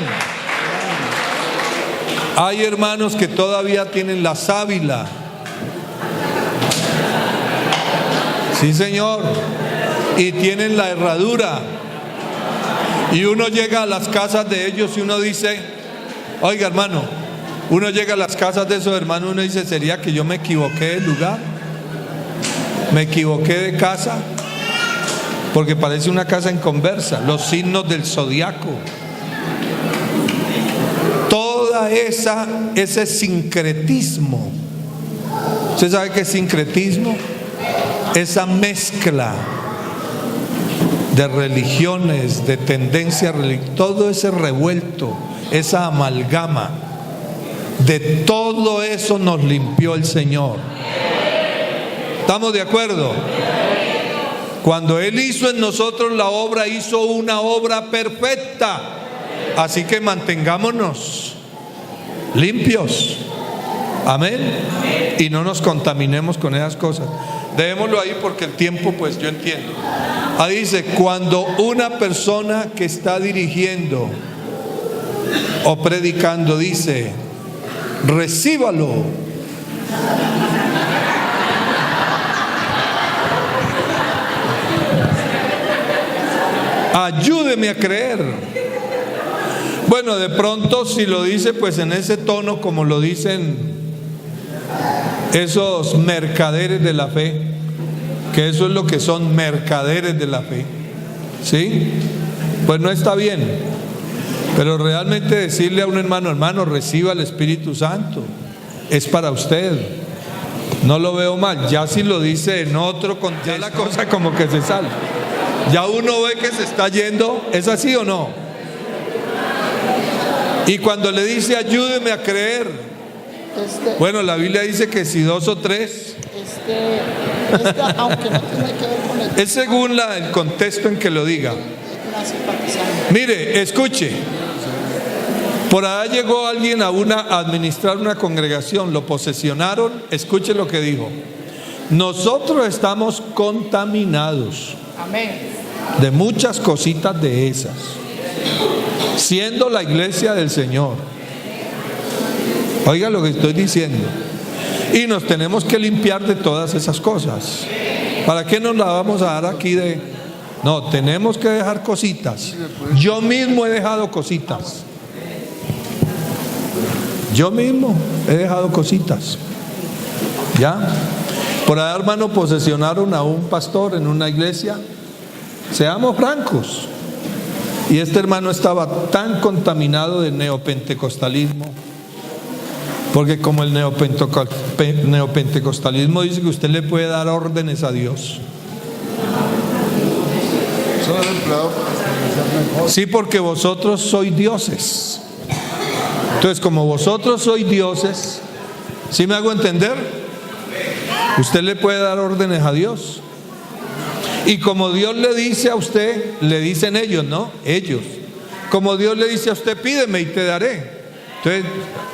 Hay hermanos que todavía tienen la sábila. Sí, Señor. Y tienen la herradura. Y uno llega a las casas de ellos y uno dice, oiga, hermano, uno llega a las casas de esos hermanos y uno dice, ¿sería que yo me equivoqué de lugar? ¿Me equivoqué de casa? Porque parece una casa en conversa. Los signos del zodiaco. Toda ese sincretismo. ¿Usted sabe qué es sincretismo? Esa mezcla de religiones, de tendencias religiosas, todo ese revuelto, esa amalgama, de todo eso nos limpió el Señor. ¿Estamos de acuerdo? Cuando Él hizo en nosotros la obra, hizo una obra perfecta. Así que mantengámonos limpios. Amén. Y no nos contaminemos con esas cosas. Dejémoslo ahí porque el tiempo, pues yo entiendo. Ahí dice, cuando una persona que está dirigiendo o predicando dice, recíbalo. Ayúdeme a creer. Bueno, de pronto si lo dice pues en ese tono como lo dicen esos mercaderes de la fe, que eso es lo que son, mercaderes de la fe, ¿sí? Pues no está bien. Pero realmente decirle a un hermano, hermano, reciba el Espíritu Santo, es para usted. No lo veo mal. Ya si lo dice en otro contexto, ya la cosa como que se sale. Ya uno ve que se está yendo. ¿Es así o no? Y cuando le dice ayúdeme a creer, bueno, la Biblia dice que si dos o tres, aunque no tiene que ver con el es según el contexto en que lo diga. Mire, escuche. Por allá llegó alguien a administrar una congregación, lo posesionaron. Escuche lo que dijo. Nosotros estamos contaminados. Amén. De muchas cositas de esas, siendo la iglesia del Señor. Oiga lo que estoy diciendo. Y nos tenemos que limpiar de todas esas cosas. ¿Para qué nos la vamos a dar aquí de? No, tenemos que dejar cositas. Yo mismo he dejado cositas. Yo mismo he dejado cositas. ¿Ya? Por ahí, hermano, posesionaron a un pastor en una iglesia. Seamos francos. Y este hermano estaba tan contaminado de neopentecostalismo. Porque como el neopentecostalismo dice que usted le puede dar órdenes a Dios. Sí, porque vosotros sois dioses. Entonces, como vosotros sois dioses, ¿sí me hago entender? Usted le puede dar órdenes a Dios. Y como Dios le dice a usted, le dicen ellos, ¿no? Ellos. Como Dios le dice a usted, pídeme y te daré. Entonces,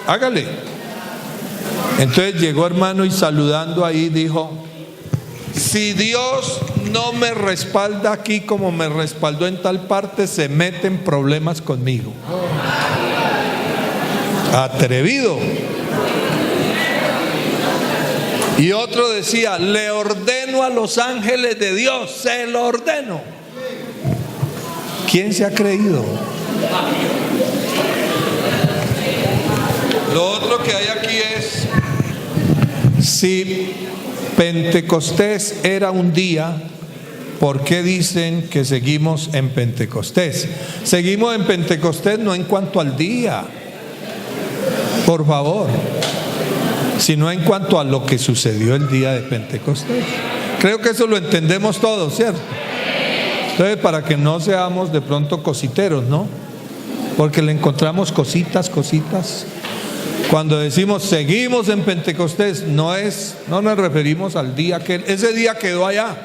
hágale. Entonces llegó hermano y saludando ahí dijo, si Dios no me respalda aquí como me respaldó en tal parte, se mete en problemas conmigo. Atrevido. Y otro decía, le ordeno a los ángeles de Dios, se lo ordeno. ¿Quién se ha creído? Lo otro que hay aquí es, si Pentecostés era un día, ¿por qué dicen que seguimos en Pentecostés? Seguimos en Pentecostés no en cuanto al día, por favor, sino en cuanto a lo que sucedió el día de Pentecostés. Creo que eso lo entendemos todos, ¿cierto? Entonces, para que no seamos de pronto cositeros, ¿no? Porque le encontramos cositas. Cuando decimos seguimos en Pentecostés, no nos referimos al día que ese día quedó allá,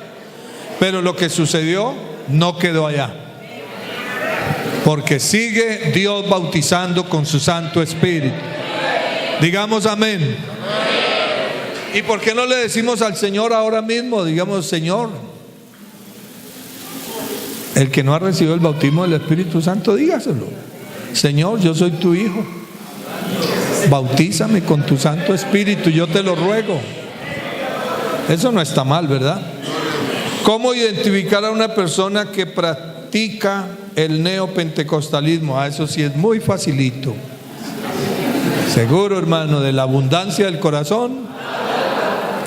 pero lo que sucedió no quedó allá, porque sigue Dios bautizando con su Santo Espíritu. Digamos amén. ¿Y por qué no le decimos al Señor ahora mismo? Digamos, Señor, el que no ha recibido el bautismo del Espíritu Santo, dígaselo. Señor, yo soy tu hijo, bautízame con tu Santo Espíritu, yo te lo ruego. Eso no está mal, ¿verdad? ¿Cómo identificar a una persona que practica el neopentecostalismo? Eso sí es muy facilito. Seguro, hermano, de la abundancia del corazón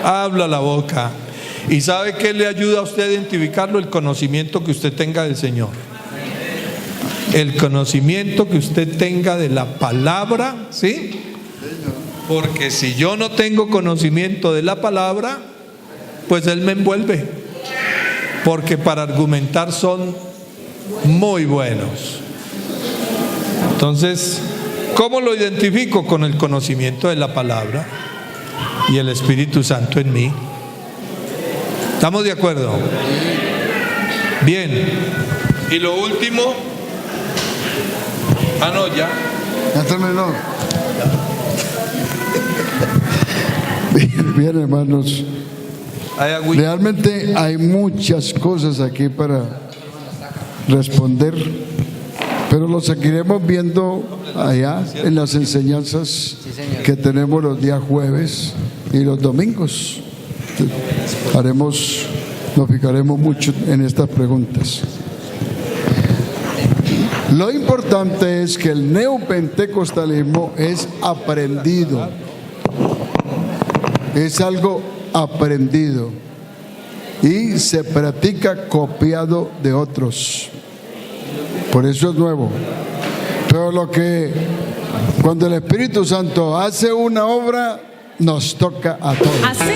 habla la boca. ¿Y sabe qué le ayuda a usted a identificarlo? El conocimiento que usted tenga del Señor. El conocimiento que usted tenga de la palabra, ¿sí? Porque si yo no tengo conocimiento de la palabra, pues Él me envuelve. Porque para argumentar son muy buenos. Entonces, ¿cómo lo identifico? Con el conocimiento de la palabra y el Espíritu Santo en mí. ¿Estamos de acuerdo? Bien. Y lo último. No, ya. Ya terminó. Bien, hermanos. Realmente hay muchas cosas aquí para responder, pero lo seguiremos viendo allá en las enseñanzas que tenemos los días jueves y los domingos. Nos fijaremos mucho en estas preguntas. Lo importante es que el neopentecostalismo es aprendido, es algo aprendido y se practica copiado de otros. Por eso es nuevo. Pero cuando el Espíritu Santo hace una obra, nos toca a todos. Así